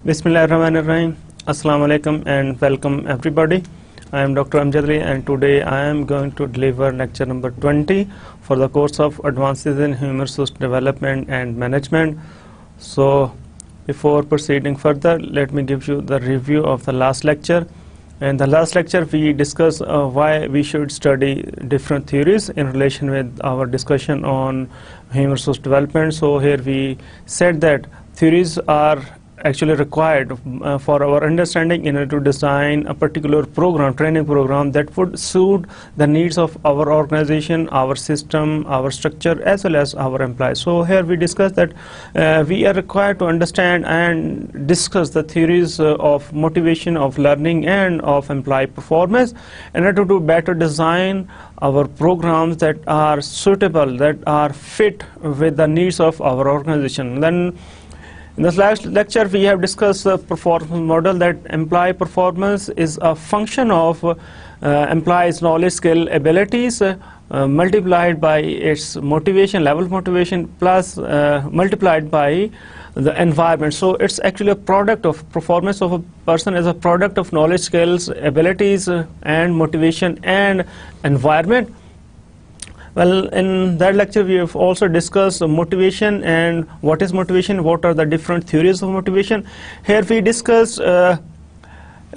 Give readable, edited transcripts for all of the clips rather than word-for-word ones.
Bismillahirrahmanirrahim. Assalamu alaikum and welcome everybody. I am Dr. Amjad Ali and today I am going to deliver lecture number 20 for the course of Advances in Human Resource Development and Management. So before proceeding further, let me give you the review of the last lecture. In the last lecture we discussed why we should study different theories in relation with our discussion on human resource development. So here we said that theories are actually required for our understanding in order to design a particular program, training program that would suit the needs of our organization, our system, our structure, as well as our employees. So here we discussed that we are required to understand and discuss the theories of motivation, of learning, and of employee performance in order to better design our programs that are suitable, that are fit with the needs of our organization. Then in this last lecture, we have discussed the performance model, that employee performance is a function of employees' knowledge, skill, abilities multiplied by its motivation, level of motivation, plus multiplied by the environment. So it's actually a product of performance of a person as a product of knowledge, skills, abilities, and motivation and environment. Well, in that lecture we have also discussed motivation and what is motivation, what are the different theories of motivation. Here we discussed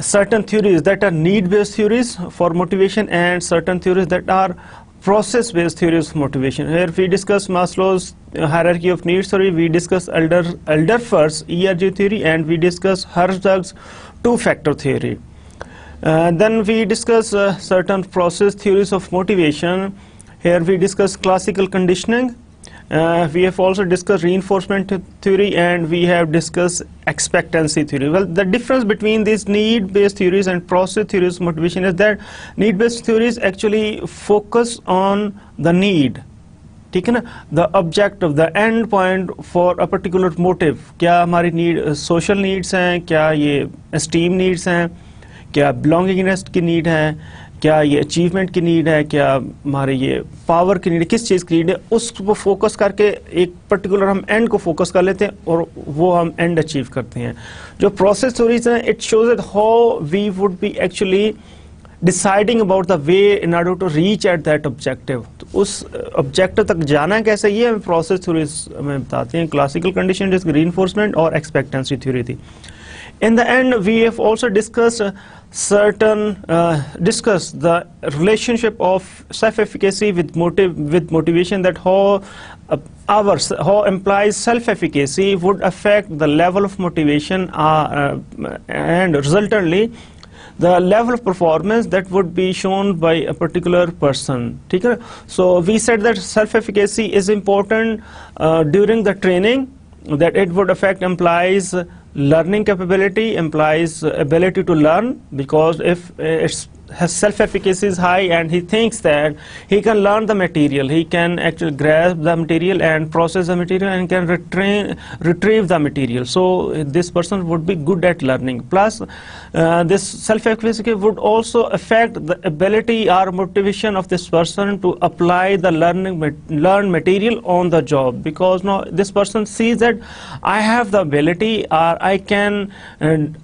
certain theories that are need-based theories for motivation and certain theories that are process-based theories of motivation. Here we discussed Maslow's hierarchy of needs theory, we discussed Alderfer's ERG theory, and we discussed Herzberg's two-factor theory. Then we discussed certain process theories of motivation. Here we discuss classical conditioning, we have also discussed reinforcement theory, and we have discussed expectancy theory. Well, the difference between these need-based theories and process theories of motivation is that need-based theories actually focus on the need, the objective, the end point for a particular motive. क्या हमारी need social needs हैं, क्या ये esteem needs हैं, क्या belongingness की need है, क्या ये अचीवमेंट की नीड है, क्या हमारे ये पावर की नीड है, किस चीज़ की नीड है, उसको फोकस करके एक पर्टिकुलर हम एंड को फोकस कर लेते हैं और वो हम एंड अचीव करते हैं. जो प्रोसेस थ्योरीज हैं, it shows that how we would be actually deciding about the way in order to reach at that objective. तो उस ऑब्जेक्टिव तक जाना कैसे, ये हमें प्रोसेस थ्योरीज हमें बताते हैं. क्लासिकल कंडीशन जिसकी रीइंफोर्समेंट और एक्सपेक्टेंसी थ्योरी थी. In the end, we have also discussed discussed the relationship of self-efficacy with motivation, that how employees' self-efficacy would affect the level of motivation and resultantly the level of performance that would be shown by a particular person. So we said that self-efficacy is important during the training, that it would affect employees' learning capability, employees' ability to learn, because if his self-efficacy is high and he thinks that he can learn the material, he can actually grasp the material and process the material and can retrieve the material. So this person would be good at learning. Plus this self-efficacy would also affect the ability or motivation of this person to apply the learned material on the job, because now this person sees that I have the ability, or I can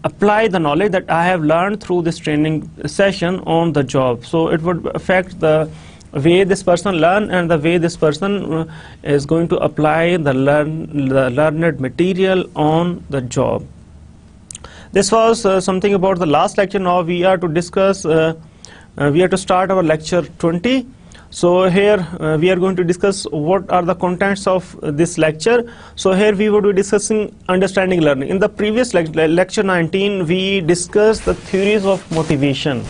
apply the knowledge that I have learned through this training session on the job. So it would affect the way this person learn and the way this person is going to apply the learned material on the job. This was something about the last lecture. Now we are to discuss, we are to start our lecture 20. So here we are going to discuss what are the contents of this lecture. So here we would be discussing understanding learning. In the previous lecture 19, we discussed the theories of motivation.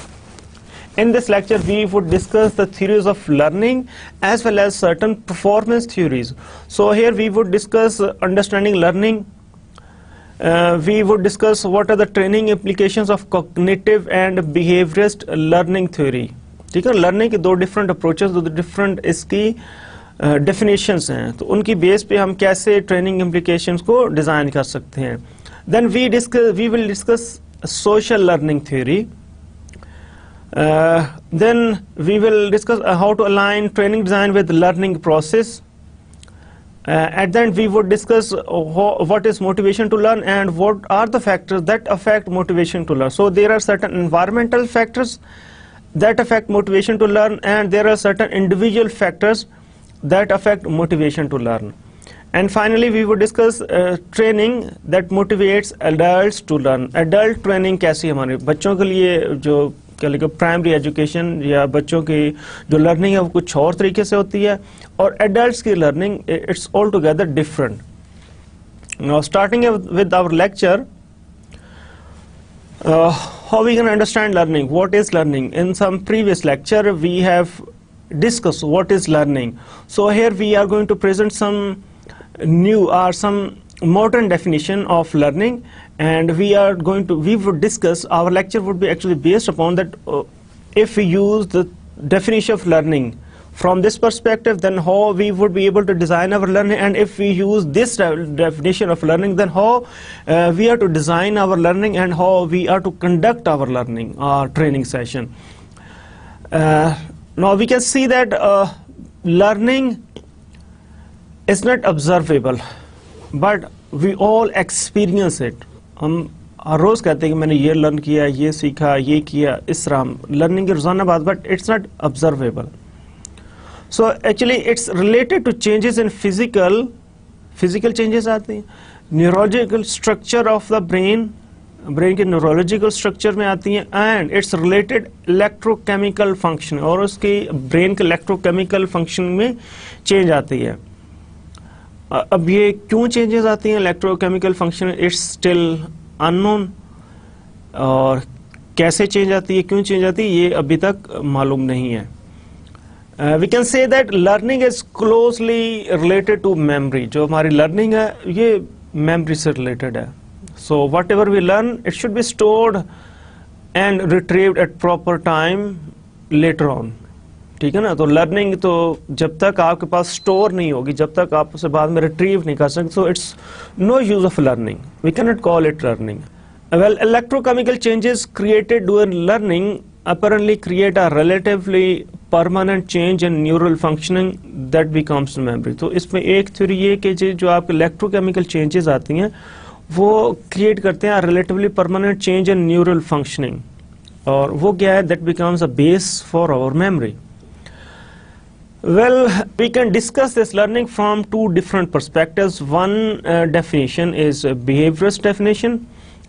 In this lecture, we would discuss the theories of learning as well as certain performance theories. So here we would discuss understanding learning. We would discuss what are the training implications of cognitive and behaviorist learning theory. ठीक है। Learning के दो different approaches, दो different इसकी definitions हैं, तो उनकी base पे हम कैसे ट्रेनिंग इम्प्लीकेशंस को डिज़ाइन कर सकते हैं। Then we will discuss social learning theory. Then we will discuss how to align training design with learning process. At the end we would discuss what is motivation to learn and what are the factors that affect motivation to learn. So there are certain environmental factors that affect motivation to learn, and there are certain individual factors that affect motivation to learn. And finally we would discuss training that motivates adults to learn. Adult training कैसी हमारे बच्चों के लिए जो क्या लिखा primary education या बच्चों की जो लर्निंग है वो कुछ और तरीके से होती है, और एडल्ट्स की learning it's all together different. Now starting with our lecture, how we can understand learning, what is learning. In some previous lecture we have discussed what is learning. So here we are going to present some new or some modern definition of learning, and we would discuss, our lecture would be actually based upon that. If we use the definition of learning from this perspective, then how we would be able to design our learning, and if we use this definition of learning, then how we are to design our learning and how we are to conduct our learning or training session. Now we can see that learning is not observable, but we all experience it. हम हर रोज कहते हैं कि मैंने ये learn किया, ये सीखा, ये किया, इस तरह लर्निंग की रोजाना बात, but it's not observable. So actually it's related to changes in physical changes आते हैं, neurological structure of the brain के न्यूरोलॉजिकल स्ट्रक्चर में आती हैं, and it's related electrochemical function, और उसकी ब्रेन के इलेक्ट्रोकेमिकल फंक्शन में चेंज आती है. अब ये क्यों चेंजेस आती हैं electrochemical function, it's still unknown, और कैसे चेंज आती है, क्यों चेंज आती है, ये अभी तक मालूम नहीं है. We can say that learning is closely related to memory. जो हमारी लर्निंग है ये मेमोरी से रिलेटेड है. So whatever we learn it should be stored and retrieved at proper time later on. ठीक है ना. तो लर्निंग तो जब तक आपके पास स्टोर नहीं होगी, जब तक आप उसे बाद में रिट्रीव नहीं कर सकते, so it's no use of learning, we can not call it learning. Well, electrochemical changes created during learning apparently create a relatively permanent change in neural functioning that becomes memory. तो इसमें एक theory ये कि जो आपके electrochemical changes आती हैं वो क्रिएट करते हैं relatively permanent change in neural functioning, और वो क्या है, that becomes a base for our memory. Well, we can discuss this learning from two different perspectives. One definition is a behaviorist definition,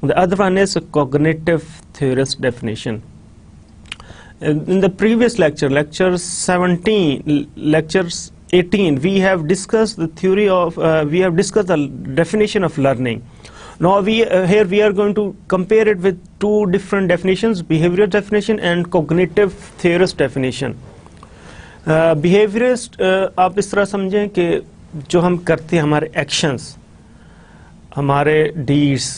the other one is a cognitive theorist definition. In the previous lecture, lecture 18, we have discussed the theory of, we have discussed the definition of learning. Now here we are going to compare it with two different definitions, behavioral definition and cognitive theorist definition. Behaviorist आप इस तरह समझें कि जो हम करते हैं, हमारे एक्शंस, हमारे डीड्स,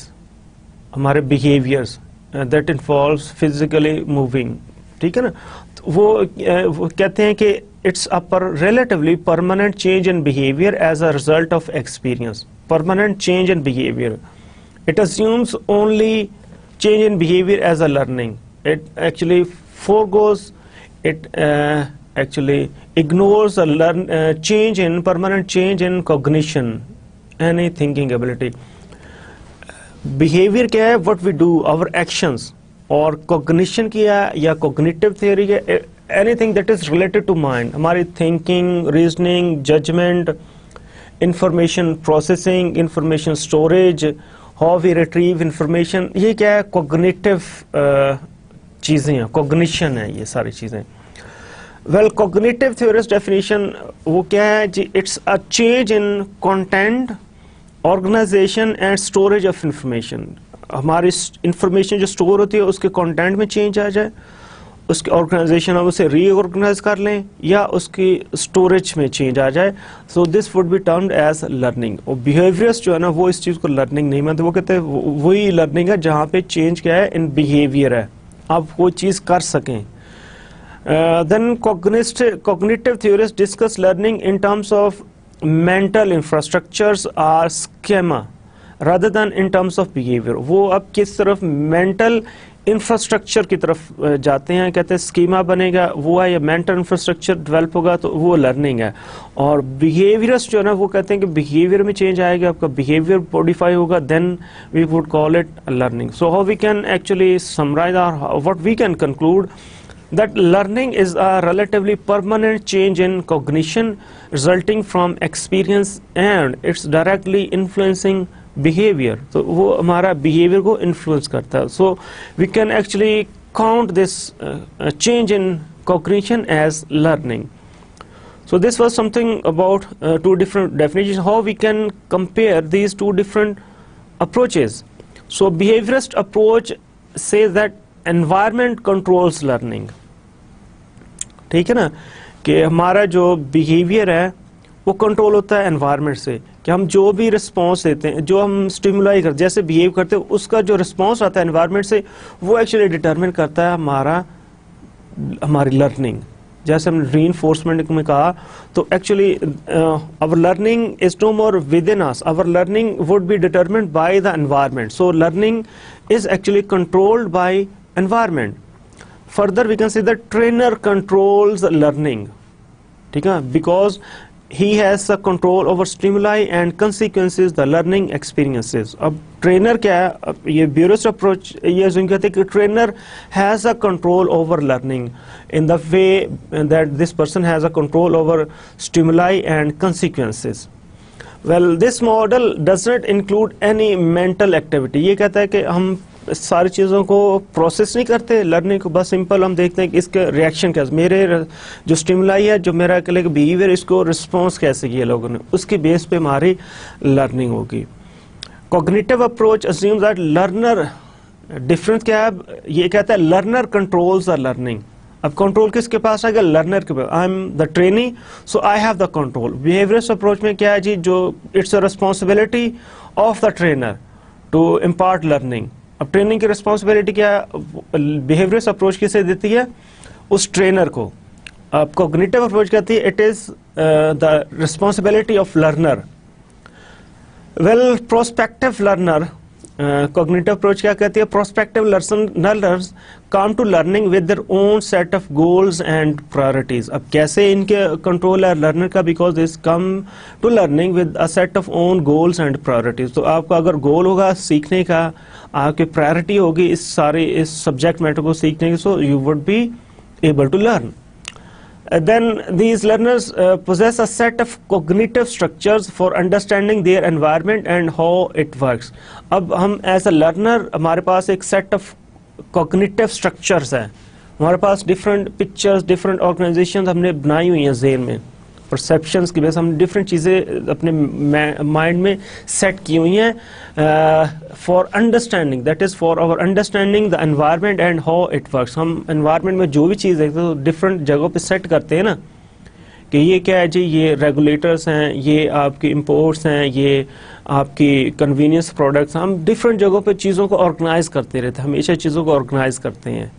हमारे behaviours that involves physically moving. ठीक है ना. तो वो कहते हैं कि it's a relatively permanent change in behavior as a result of experience. Permanent change in behavior. It assumes only change in behavior as a learning. It actually foregoes, it actually ignores a permanent change in cognition, any thinking ability. Behavior क्या है, what we do, our actions, और cognition क्या है या cognitive theory है, anything that is related to mind, हमारी thinking, reasoning, judgment, information processing, information storage, how we retrieve information, ये क्या है, cognitive चीज़ें हैं, cognition है ये सारी चीज़ें. Well, cognitive theorist definition वो क्या है जी, it's a change in content, organization and storage of information. हमारी इंफॉर्मेशन जो स्टोर होती है उसके कंटेंट में चेंज आ जाए, उसके ऑर्गेनाइजेशन हम उसे रीऑर्गेनाइज कर लें या उसकी स्टोरेज में चेंज आ जाए. So this would be termed as learning. और बिहेवियर्स जो है ना वो इस चीज़ को लर्निंग नहीं मानते, वो कहते हैं वही लर्निंग है जहाँ पे चेंज क्या है, इन बिहेवियर है, आप वो चीज़ कर सकें. Then cognitive theorists discuss learning in terms of mental infrastructures or schema rather than in terms of behavior. वो अब किस तरफ mental इंफ्रास्ट्रक्चर की तरफ जाते हैं, कहते हैं स्कीमा बनेगा वो है, या मेंटल इंफ्रास्ट्रक्चर डेवलप होगा तो वो लर्निंग है. और बिहेवियरिस्ट जो है ना वो कहते हैं कि बिहेवियर में चेंज आएगा, आपका बिहेवियर मॉडिफाई होगा, then we would call it learning. So how we can actually summarise or what we can conclude that learning is a relatively permanent change in cognition resulting from experience and it's directly influencing behavior. तो वो हमारा behavior को influence करता है. So we can actually count this change in cognition as learning. So this was something about two different definitions, how we can compare these two different approaches. So behaviorist approach says that environment controls learning. ठीक है ना, कि हमारा जो behaviour है वो control होता है एनवायरनमेंट से, कि हम जो भी रिस्पांस देते हैं, जो हम स्टिमुलाई करते, जैसे बिहेव करते हैं, उसका जो रिस्पांस आता है एनवायरनमेंट से वो एक्चुअली डिटरमिन करता है हमारी लर्निंग. जैसे हमने रीइंफोर्समेंट में कहा, तो actually our learning is no more within us, our learning would be determined by the environment. So learning is actually controlled by environment. Further, we can say that trainer controls learning, ठीक है, because he has a control over stimuli and consequences the learning experiences. अब trainer क्या है, ये behaviorist approach ये जो कहते हैं कि trainer has a control over learning in the way that this person has a control over stimuli and consequences. Well, this model does not include any mental activity. ये कहता है कि हम सारी चीज़ों को प्रोसेस नहीं करते लर्निंग को, बस सिंपल हम देखते हैं कि इसका रिएक्शन क्या, मेरे जो स्टिमुलाई है, जो मेरा बिहेवियर, इसको रिस्पॉन्स कैसे किया लोगों ने, उसके बेस पे हमारी लर्निंग होगी. Cognitive approach assumes that learner, difference क्या है, ये कहता है लर्नर कंट्रोल्स द लर्निंग. अब कंट्रोल किसके पास आएगा, लर्नर के पास. I am the trainee so I have the control. Behaviourist approach में क्या है जी, जो it's a responsibility of the trainer to impart learning. अब ट्रेनिंग की रिस्पॉन्सिबिलिटी क्या बिहेवियरिस्ट अप्रोच किसे देती है, उस ट्रेनर को. अब कॉग्निटिव अप्रोच कहती है it is the responsibility of learner. Well, prospective learner, cognitive approach क्या कहती है, prospective learners come to learning with their own set of goals and priorities. अब कैसे इनके कंट्रोल है लर्नर का, because this come to learning with a set of own goals and priorities. तो आपका अगर गोल होगा सीखने का, आपकी प्रायोरिटी होगी इस सब्जेक्ट मैटर को सीखने की, so you would be able to learn. Then these learners possess a set of cognitive structures for understanding their environment and how it works. अब हम as a learner हमारे पास एक set of cognitive structures है, हमारे पास different pictures, different organizations हमने बनाई हुई हैं ज़हन में, परसेप्शंस की वजह से हम डिफरेंट चीज़ें अपने माइंड में सेट की हुई हैं for understanding, that is for our understanding the environment and how it works. हम एनवायरनमेंट में जो भी चीज़ देखते हैं तो डिफरेंट जगहों पे सेट करते हैं ना, कि ये क्या है जी, ये रेगुलेटर्स हैं, ये आपके इंपोर्ट्स हैं, ये आपकी कन्वीनियंस प्रोडक्ट्स. हम डिफरेंट जगहों पे चीज़ों को ऑर्गेनाइज करते रहते हैं, हमेशा चीज़ों को ऑर्गेनाइज करते हैं,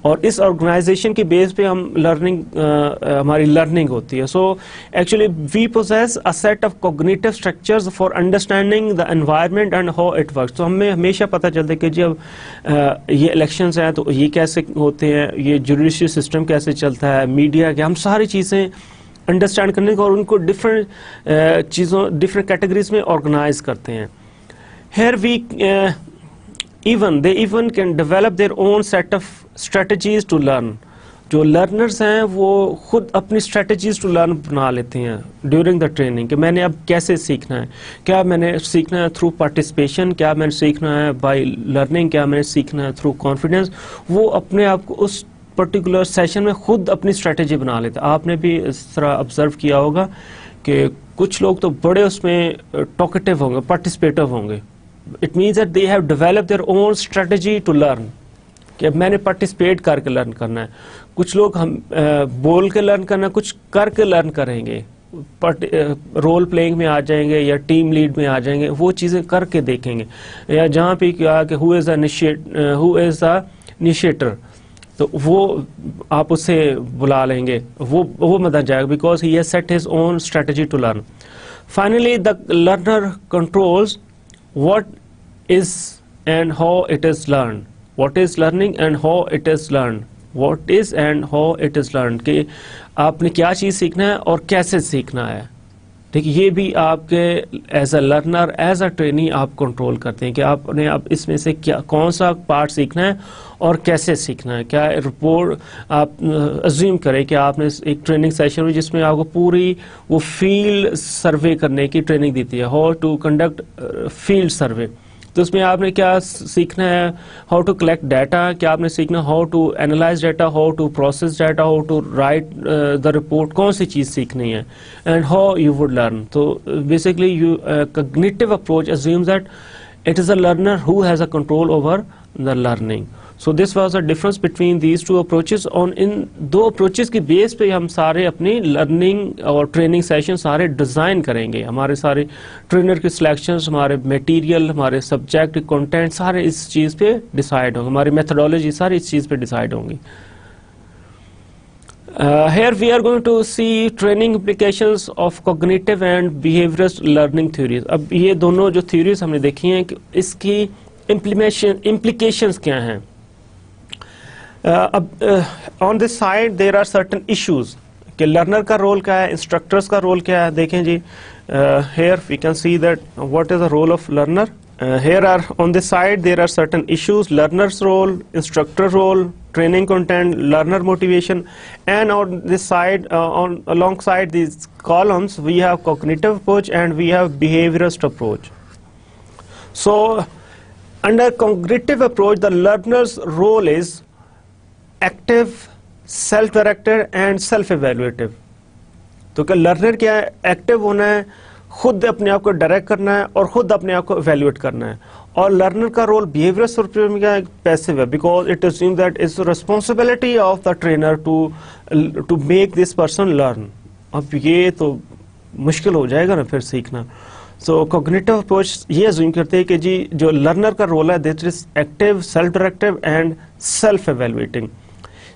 और इस ऑर्गेनाइजेशन की बेस पे हम हमारी लर्निंग होती है. So actually we possess a set of cognitive structures for understanding the environment and how it works. तो हमें हमेशा पता चलता है कि जब ये इलेक्शंस हैं तो ये कैसे होते हैं, ये जुडिशियल सिस्टम कैसे चलता है, मीडिया क्या, हम सारी चीज़ें अंडरस्टैंड करने को और उनको डिफरेंट चीज़ों, डिफरेंट कैटेगरीज में ऑर्गेनाइज करते हैं. Here we they even can develop their own set of strategies to learn. जो लर्नर्स हैं वो खुद अपनी स्ट्रेटजीज टू लर्न बना लेते हैं ड्यूरिंग द ट्रेनिंग, कि मैंने अब कैसे सीखना है, क्या मैंने सीखना है थ्रू पार्टिसिपेशन, क्या मैंने सीखना है बाय लर्निंग, क्या मैंने सीखना है थ्रू कॉन्फिडेंस. वो अपने आप को उस पर्टिकुलर सेशन में खुद अपनी स्ट्रेटजी बना लेते हैं. आपने भी इस तरह ऑब्जर्व किया होगा कि कुछ लोग तो बड़े उसमें टॉकेटिव होंगे, पार्टिसिपेटिव होंगे. It means that they have developed their own strategy to learn, कि अब मैंने पार्टिसिपेट करके लर्न करना है. कुछ लोग हम बोल के लर्न करना है, कुछ करके लर्न करेंगे, रोल प्लेइंग में आ जाएंगे या टीम लीड में आ जाएंगे, वो चीज़ें करके देखेंगे. या जहाँ पे क्या कि हु इज़ द इनिशिएटर, तो वो आप उससे बुला लेंगे, वो मदद जाएगा, because he has set his own strategy to learn. Finally the learner controls what is and how it is learn, what is learning and how it is learn, what is and how it is learn, कि आपने क्या चीज़ सीखना है और कैसे सीखना है. ठीक, ये भी आपके as a learner, as a trainee आप कंट्रोल करते हैं कि आपने अब इसमें से क्या, कौन सा पार्ट सीखना है और कैसे सीखना है. क्या रिपोर्ट आप अज्यूम करें कि आपने एक ट्रेनिंग सेशन में जिसमें आपको पूरी वो फील्ड सर्वे करने की ट्रेनिंग दी थी, how to conduct field survey. तो उसमें आपने क्या सीखना है, हाउ टू कलेक्ट डाटा, क्या आपने सीखना how to analyse data, how to process data, how to write the report, कौन सी चीज़ सीखनी है, and how you would learn. तो basically you cognitive approach assumes that it is a learner who has a control over the learning. So this was a difference between these two approaches. On इन दो approaches की base पे हम सारे अपनी learning और training session सारे design करेंगे. हमारे सारे ट्रेनर के सिलेक्शंस, हमारे मटेरियल, हमारे सब्जेक्ट कंटेंट सारे इस चीज़ पे डिसाइड होंगे, हमारी मेथडोलॉजी सारी इस चीज़ पे डिसाइड होंगी. Here we are going to see training implications of cognitive and behavioral learning theories. अब ये दोनों जो theories हमने देखी हैं कि इसकी implications क्या हैं. अब on this side there are certain issues कि learner का रोल क्या है, instructors का रोल क्या है. देखें जी, here we can see that what is the role of learner. Here are on this side there are certain issues: learner's role, instructor role, training content, learner motivation, and on this side, on alongside these columns, we have cognitive approach and we have behaviorist approach. So, under cognitive approach, the learner's role is active, self-directed, and self-evaluative. तो क्या learner क्या है? Active होना है, खुद अपने आप को डायरेक्ट करना है और खुद अपने आप को इवेल्युएट करना है. और लर्नर का रोल बिहेवियरल अप्रोच में क्या है? पैसिव है, because it assume that it's responsibility of the trainer to make this person learn. अब ये तो मुश्किल हो जाएगा ना फिर सीखना. सो कॉग्निटिव अप्रोच ये अज्यूम करते हैं कि जी जो लर्नर का रोल है that is active, self directive and self evaluating.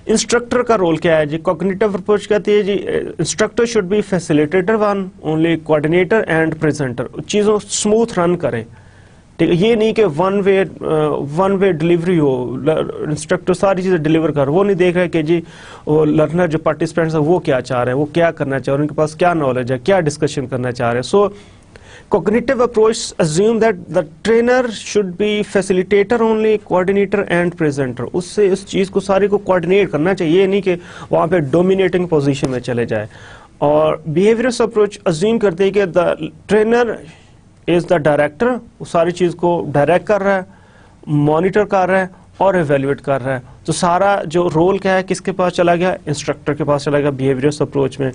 Instructor का रोल क्या है जी? कॉग्निटिव अप्रोच कहती है जी instructor should be facilitator one, only coordinator and presenter. चीज़ों स्मूथ रन करें. ठीक है, ये नहीं कि वन वे डिलीवरी हो, इंस्ट्रक्टर सारी चीज़ें डिलीवर कर, वो नहीं देख रहा है कि जी वो लर्नर जो पार्टिसिपेंट्स है वो क्या चाह रहे हैं, वो क्या करना चाह रहे हैं, उनके पास क्या नॉलेज है, क्या डिस्कशन करना चाह रहे हैं. सो cognitive approach assume that the trainer should be facilitator only, coordinator and presenter. उससे इस चीज़ को सारी को कोऑर्डिनेट करना चाहिए, ये नहीं कि वहाँ पे डोमिनेटिंग पोजीशन में चले जाए. और behaviorist approach assume करते हैं कि the trainer is the director, वो सारी चीज़ को डायरेक्ट कर रहा है, मॉनिटर कर रहा है और इवेल्युएट कर रहा है. तो सारा जो रोल क्या है किसके पास चला गया? इंस्ट्रक्टर के पास चला गया behaviorist approach में.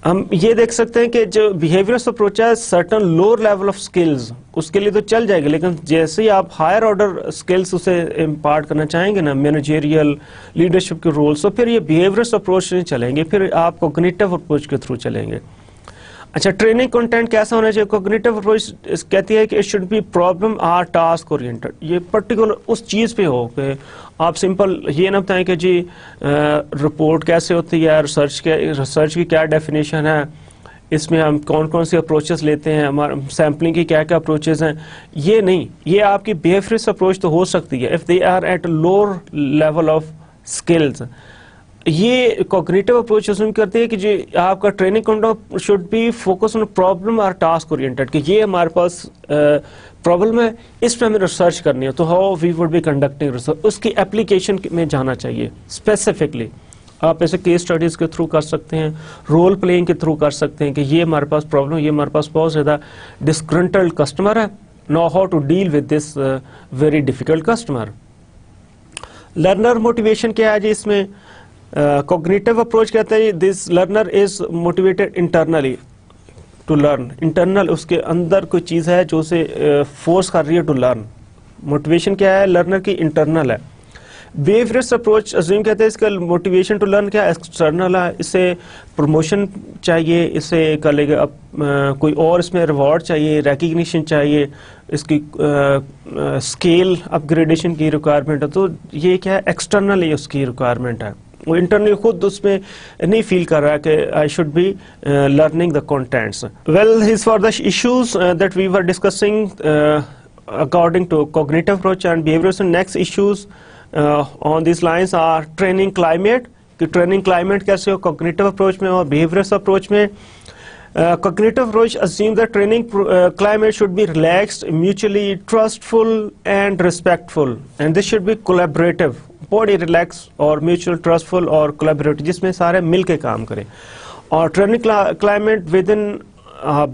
हम ये देख सकते हैं कि जो बिहेवियरल अप्रोच है certain lower level of skills उसके लिए तो चल जाएगी, लेकिन जैसे ही आप हायर ऑर्डर स्किल्स उसे इम्पार्ट करना चाहेंगे ना, मैनेजरियल लीडरशिप के रोल्स, तो फिर ये बिहेवियरल अप्रोच नहीं चलेंगे, फिर आप कॉग्निटिव अप्रोच के थ्रू चलेंगे. अच्छा, ट्रेनिंग कंटेंट कैसा होना चाहिए? कॉग्निटिव अप्रोच कहती है कि it should be problem or task oriented. ये पर्टिकुलर उस चीज़ पे हो कि आप सिंपल ये ना बताएं कि जी रिपोर्ट कैसे होती है, रिसर्च की क्या डेफिनेशन है, इसमें हम कौन कौन सी अप्रोचेस लेते हैं, हमारे सैम्पलिंग की क्या क्या अप्रोचेस हैं. ये नहीं, ये आपकी बिहेवियरल अप्रोच तो हो सकती है if they are at lower level of skills. ये कॉग्निटिव अप्रोच अज्यूम करती है कि जी आपका training content should be focus on problem or task oriented, कि ये हमारे पास प्रॉब्लम है, इस पर हमें रिसर्च करनी है, तो how we would be conducting research, उसकी एप्लीकेशन में जाना चाहिए स्पेसिफिकली. आप ऐसे केस स्टडीज़ के थ्रू कर सकते हैं, रोल प्लेइंग के थ्रू कर सकते हैं कि ये हमारे पास प्रॉब्लम, ये हमारे पास बहुत ज़्यादा डिस्ग्रंटल्ड कस्टमर है, know how to deal with this very difficult customer. Learner motivation क्या है जी? इसमें कॉग्निटिव अप्रोच कहते हैं this learner is motivated internally to learn. Internal उसके अंदर कोई चीज़ है जो उसे फोर्स कर रही है टू लर्न. मोटिवेशन क्या है? लर्नर की इंटरनल है. बिहेवियरिस्ट अप्रोच अज्यूम कहते हैं इसका मोटिवेशन टू लर्न क्या एक्सटर्नल है, इसे प्रमोशन चाहिए, इसे करेगा कोई और इसमें रिवॉर्ड चाहिए, रिकग्निशन चाहिए, इसकी स्केल अपग्रेडेशन की रिक्वायरमेंट है। तो ये क्या है, एक्सटर्नली उसकी रिक्वायरमेंट है, वो इंटरनली खुद उसमें नहीं फील कर रहा है कि I should be learning the contents. Well his for the issues that we were discussing according to cognitive approach and behavioral. Next issues on these lines are training climate, कि training climate कैसे हो cognitive approach में और behavioural approach में। Cognitive approach assumes that training climate should be relaxed, mutually trustful and respectful, and this should be collaborative, body relax और mutual trustful और collaborative, जिसमें सारे मिल के काम करें। और training climate within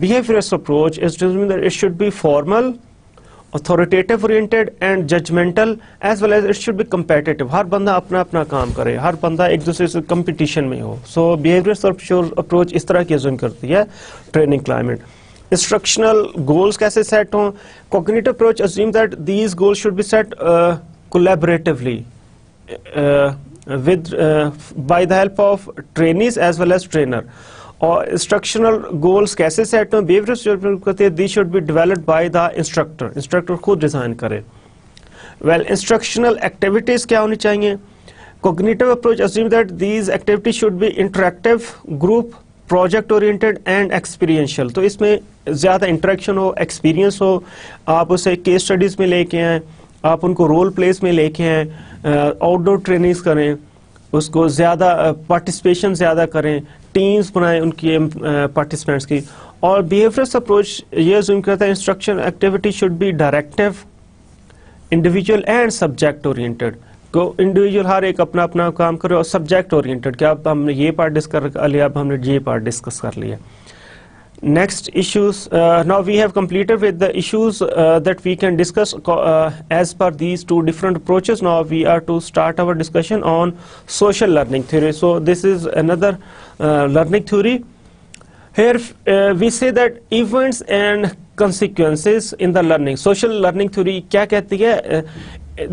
behavioral approach is that it should be formal, authoritative oriented and judgmental as well as it should be competitive. हर बंदा अपना अपना काम करे, हर बंदा एक दूसरे से कंपटीशन में हो। सो बिहेवियरल अप्रोच इस तरह की अज्यूम करती है ट्रेनिंग क्लाइमेट। इंस्ट्रक्शनल गोल्स कैसे सेट हों, cognitive approach assume that these goals should be set collaboratively with by the help of trainees as well as trainer। और इंस्ट्रक्शनल गोल्स कैसे सेट हों, बिहेवियरल कहते हैं these should be developed by the instructor, instructor खुद design करे। Well instructional activities क्या होनी चाहिए, cognitive approach assume that these activities should B interactive, group, project oriented and experiential. तो इसमें ज्यादा इंटरेक्शन हो, एक्सपीरियंस हो, आप उसे केस स्टडीज में लेके आएँ, आप उनको रोल प्लेस में लेके आएँ, आउटडोर ट्रेनिंग्स करें, उसको ज़्यादा पार्टिसिपेशन ज़्यादा करें, टीम्स बनाएं उनकी पार्टिसिपेंट्स की। और बिहेवियरल अप्रोच ये अज्यूम करता है instruction activity should be directive, individual and subject oriented. को इंडिविजुअल हर एक अपना अपना काम करे और सब्जेक्ट ओरिएंटेड, क्या अब हमने ये पार्ट डिस्कस कर लिया, अब हमने ये पार्ट डिस्कस कर लिया। Next issues, now we have completed with the issues that we can discuss as per these two different approaches. Now we are to start our discussion on social learning theory. So this is another learning theory. Here we say that events and consequences in the learning. Social learning theory क्या कहती है,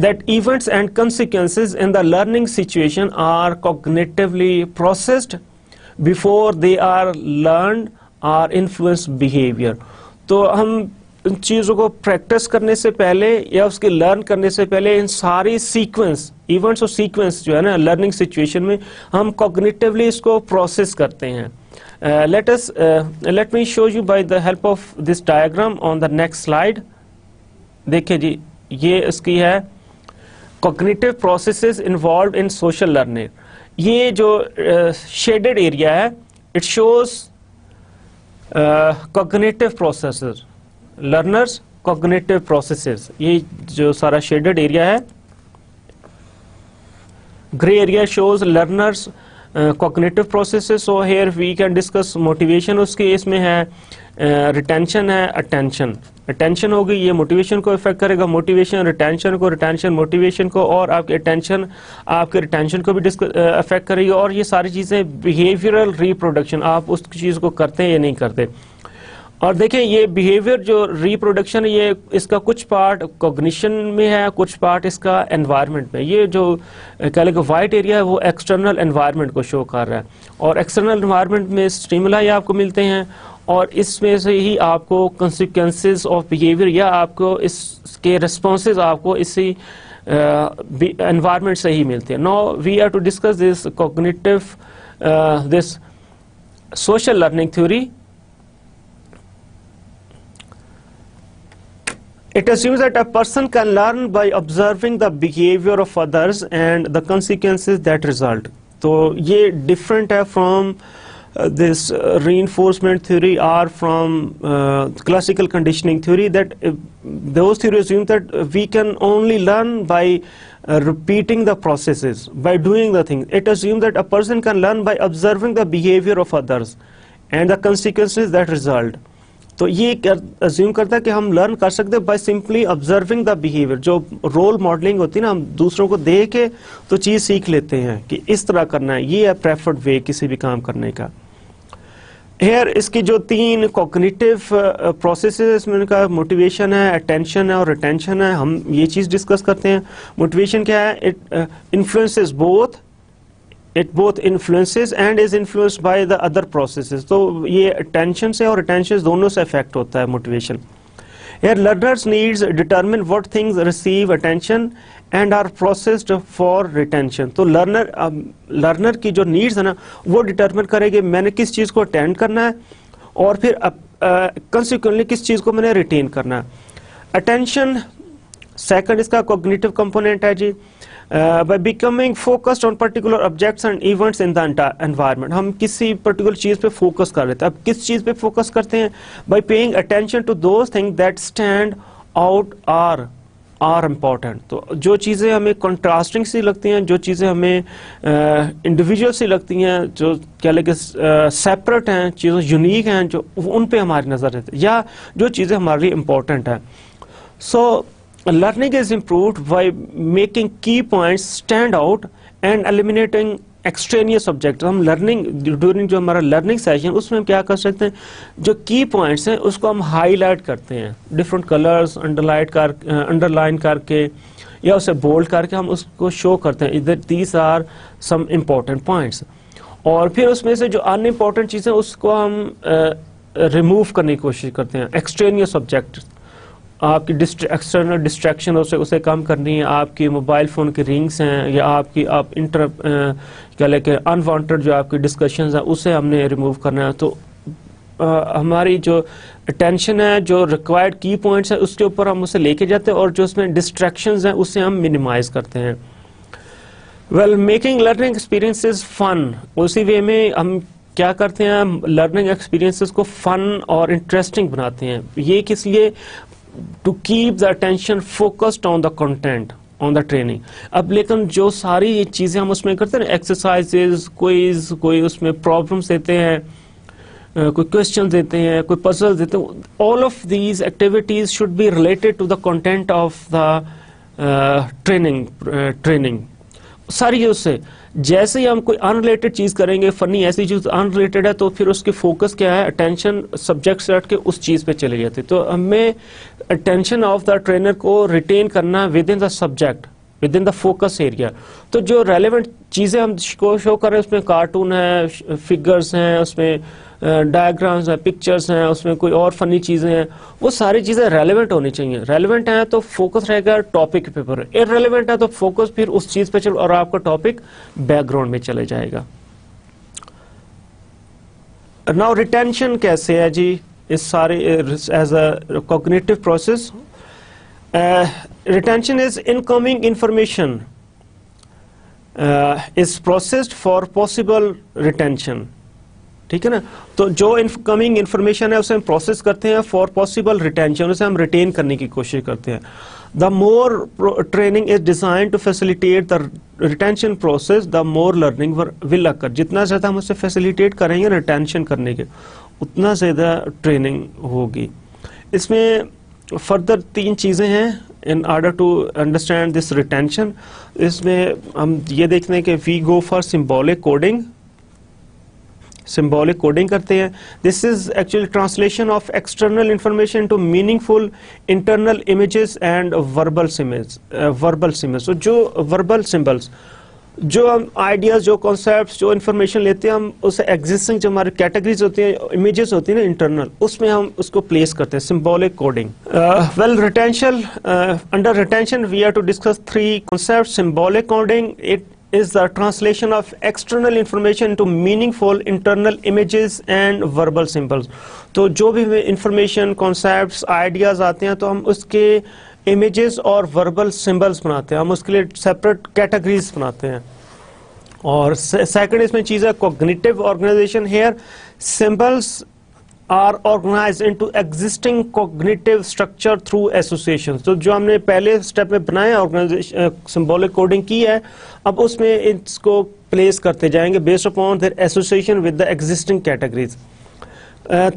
that events and consequences in the learning situation are cognitively processed before they are learned are influence behaviour. तो हम इन चीज़ों को practice करने से पहले या उसके लर्न करने से पहले इन सारी सीक्वेंस, इवेंट्स और सीक्वेंस जो है ना लर्निंग सिचुएशन में, हम कॉग्निटिवली इसको प्रोसेस करते हैं। Let me show you by the help of this diagram on the next slide. देखिए जी, ये इसकी है cognitive processes involve in social learning. ये जो शेडेड एरिया है, it shows cognitive processes, learners cognitive processes। ये जो सारा shaded area है, gray area shows learners cognitive processes। so here we can discuss motivation, उसके इसमें है retention है, attention होगी, ये motivation को affect करेगा, motivation retention को, retention motivation को, और आपके attention आपके retention को भी affect करेगी। और ये सारी चीज़ें behavioral reproduction, आप उस चीज़ को करते हैं या नहीं करते। और देखें ये बिहेवियर जो रिप्रोडक्शन है, ये इसका कुछ पार्ट कॉग्निशन में है, कुछ पार्ट इसका एनवायरनमेंट में। ये जो कह लें वाइट एरिया है वो एक्सटर्नल एनवायरनमेंट को शो कर रहा है, और एक्सटर्नल एनवायरनमेंट में स्टिमुलाई आपको मिलते हैं, और इसमें से ही आपको कंसिक्वेंसेस ऑफ बिहेवियर या आपको इसके रिस्पॉन्सेज आपको इसी एनवायरनमेंट से ही मिलते हैं। Now we are to discuss this cognitive this social learning theory. It assumes that a person can learn by observing the behavior of others and the consequences that result. तो ये different है from this reinforcement theory or from classical conditioning theory, that those theories assume that we can only learn by repeating the processes, by doing the things. It assumes that a person can learn by observing the behavior of others and the consequences that result. तो ये assume करता है कि हम learn कर सकते हैं by simply observing the behaviour. जो रोल मॉडलिंग होती है ना, हम दूसरों को देख के तो चीज़ सीख लेते हैं कि इस तरह करना है, ये है प्रेफर्ड वे किसी भी काम करने का। हेयर इसकी जो 3 कॉग्निटिव प्रोसेसेस इसमें उनका मोटिवेशन है, अटेंशन है और रिटेंशन है। हम ये चीज़ डिस्कस करते हैं। मोटिवेशन क्या है? It influences both, it both influences and is influenced by the other processes. तो ये अटेंशन से और रिटेंशन दोनों से इफेक्ट होता है motivation. Here learners needs determine what things receive attention and are processed for retention। तो लर्नर की जो नीड्स है ना वो डिटरमिन करेगी मैंने किस चीज़ को अटेंड करना है और फिर कंसिक्वेंटली किस चीज़ को मैंने रिटेन करना है। अटेंशन सेकंड इसका कॉग्निटिव कंपोनेंट है जी। by becoming focused on particular objects and events in the environment, हम किसी पर्टिकुलर चीज़ पे फोकस कर लेते हैं। अब किस चीज़ पे फोकस करते हैं? by paying attention to those things that stand out are important। तो जो चीज़ें हमें कंट्रास्टिंग सी लगती हैं, जो चीज़ें हमें इंडिविजुअल सी लगती हैं, जो क्या लगे सेपरेट हैं, चीज़ें यूनिक हैं, जो उन पे हमारी नज़र रहती है या जो चीज़ें हमारे लिए इम्पोर्टेंट हैं। सो learning is improved by making key points stand out and eliminating extraneous objects। हम लर्निंग ड्यूरिंग जो हमारा लर्निंग सेशन उसमें हम क्या कर सकते हैं? जो की पॉइंट्स हैं उसको हम हाईलाइट करते हैं, डिफरेंट कलर्स अंडरलाइन करके या उसे बोल्ड करके हम उसको शो करते हैं, इधर these are some important points. और फिर उसमें से जो अनइम्पोर्टेंट चीज़ें उसको हम रिमूव करने की कोशिश करते हैं। एक्सट्रेनियस ऑब्जेक्ट, आपकी एक्सटर्नल डिस्ट्रैक्शन उसे कम करनी है, आपकी मोबाइल फ़ोन की रिंग्स हैं या आप क्या लेके अनवांटेड जो आपकी डिस्कशंस हैं उसे हमने रिमूव करना है। तो हमारी जो अटेंशन है, जो रिक्वायर्ड की पॉइंट्स है उसके ऊपर हम उसे लेके जाते हैं और जो उसमें डिस्ट्रैक्शंस हैं उससे हम मिनिमाइज करते हैं। Well making learning experiences fun, उसी वे में हम क्या करते हैं? हम लर्निंग एक्सपीरियंसेस को फन और इंटरेस्टिंग बनाते हैं। ये किस लिए? To keep the attention focused on the content on the training. अब लेकिन जो सारी ये चीज़ें हम उसमें करते हैं ना, एक्सरसाइजेज, क्विज, कोई उसमें प्रॉब्लम्स देते हैं, कोई क्वेश्चन देते हैं, कोई पजल देते हैं, all of these activities should be related to the content of the training सारी उससे। जैसे ही हम कोई अनरिलेटेड चीज़ करेंगे, फनी ऐसी चीज़ अनरिलेटेड है, तो फिर उसकी फोकस क्या है? अटेंशन सब्जेक्ट से हट के उस चीज़ पे चली जाती है। तो हमें अटेंशन ऑफ द ट्रेनर को रिटेन करना with in the subject, with in the focus area. तो जो रेलेवेंट चीज़ें हम शो कर रहे हैं उसमें कार्टून है, फिगर्स हैं, उसमें डायग्राम्स हैं, पिक्चर्स हैं, उसमें कोई और फनी चीज़ें हैं, वो सारी चीज़ें रेलेवेंट होनी चाहिए। रेलेवेंट हैं तो फोकस रहेगा टॉपिक पे पर, इररेलेवेंट है तो फोकस फिर उस चीज़ पे चल और आपका टॉपिक बैकग्राउंड में चले जाएगा। नाउ रिटेंशन कैसे है जी? इस सारे as a cognitive process, retention is incoming information is processed for possible retention. ठीक है ना? तो जो इनकमिंग इंफॉर्मेशन है उसे हम प्रोसेस करते हैं फॉर पॉसिबल रिटेंशन, उसे हम रिटेन करने की कोशिश करते हैं। The more training is design to facilitate the retention process, the more learning will occur. जितना ज़्यादा हम उसे फैसिलिटेट करेंगे रिटेंशन करने के, उतना ज़्यादा ट्रेनिंग होगी। इसमें फर्दर 3 चीज़ें हैं in order to understand this retention. इसमें हम ये देखते हैं कि we go for symbolic coding, symbolic coding करते हैं। This is actually translation of external information to meaningful internal images and verbal symbols. तो जो वर्बल सिम्बल्स, जो हम आइडियाज, जो कॉन्सेप्ट्स, जो इन्फॉर्मेशन लेते हैं, हम उसे एग्जिस्टिंग जो हमारी कैटेगरीज होती हैं, इमेजेस होती हैं ना इंटरनल, उसमें हम उसको प्लेस करते हैं, symbolic coding. Well retention, under retention we have to discuss 3 concepts. Symbolic coding, it is the translation of external information into meaningful internal images and verbal symbols। तो जो भी information, concepts, ideas आते हैं तो हम उसके images और verbal symbols बनाते हैं, हम उसके लिए separate categories बनाते हैं। और second इसमें चीज़ है cognitive organization। Here symbols are organized into existing cognitive structure through associations। तो जो हमने पहले स्टेप में बनाया ऑर्गेनाइजेशन सिंबॉलिक कोडिंग की है, अब उसमें इसको प्लेस करते जाएंगे based upon their association with the existing categories.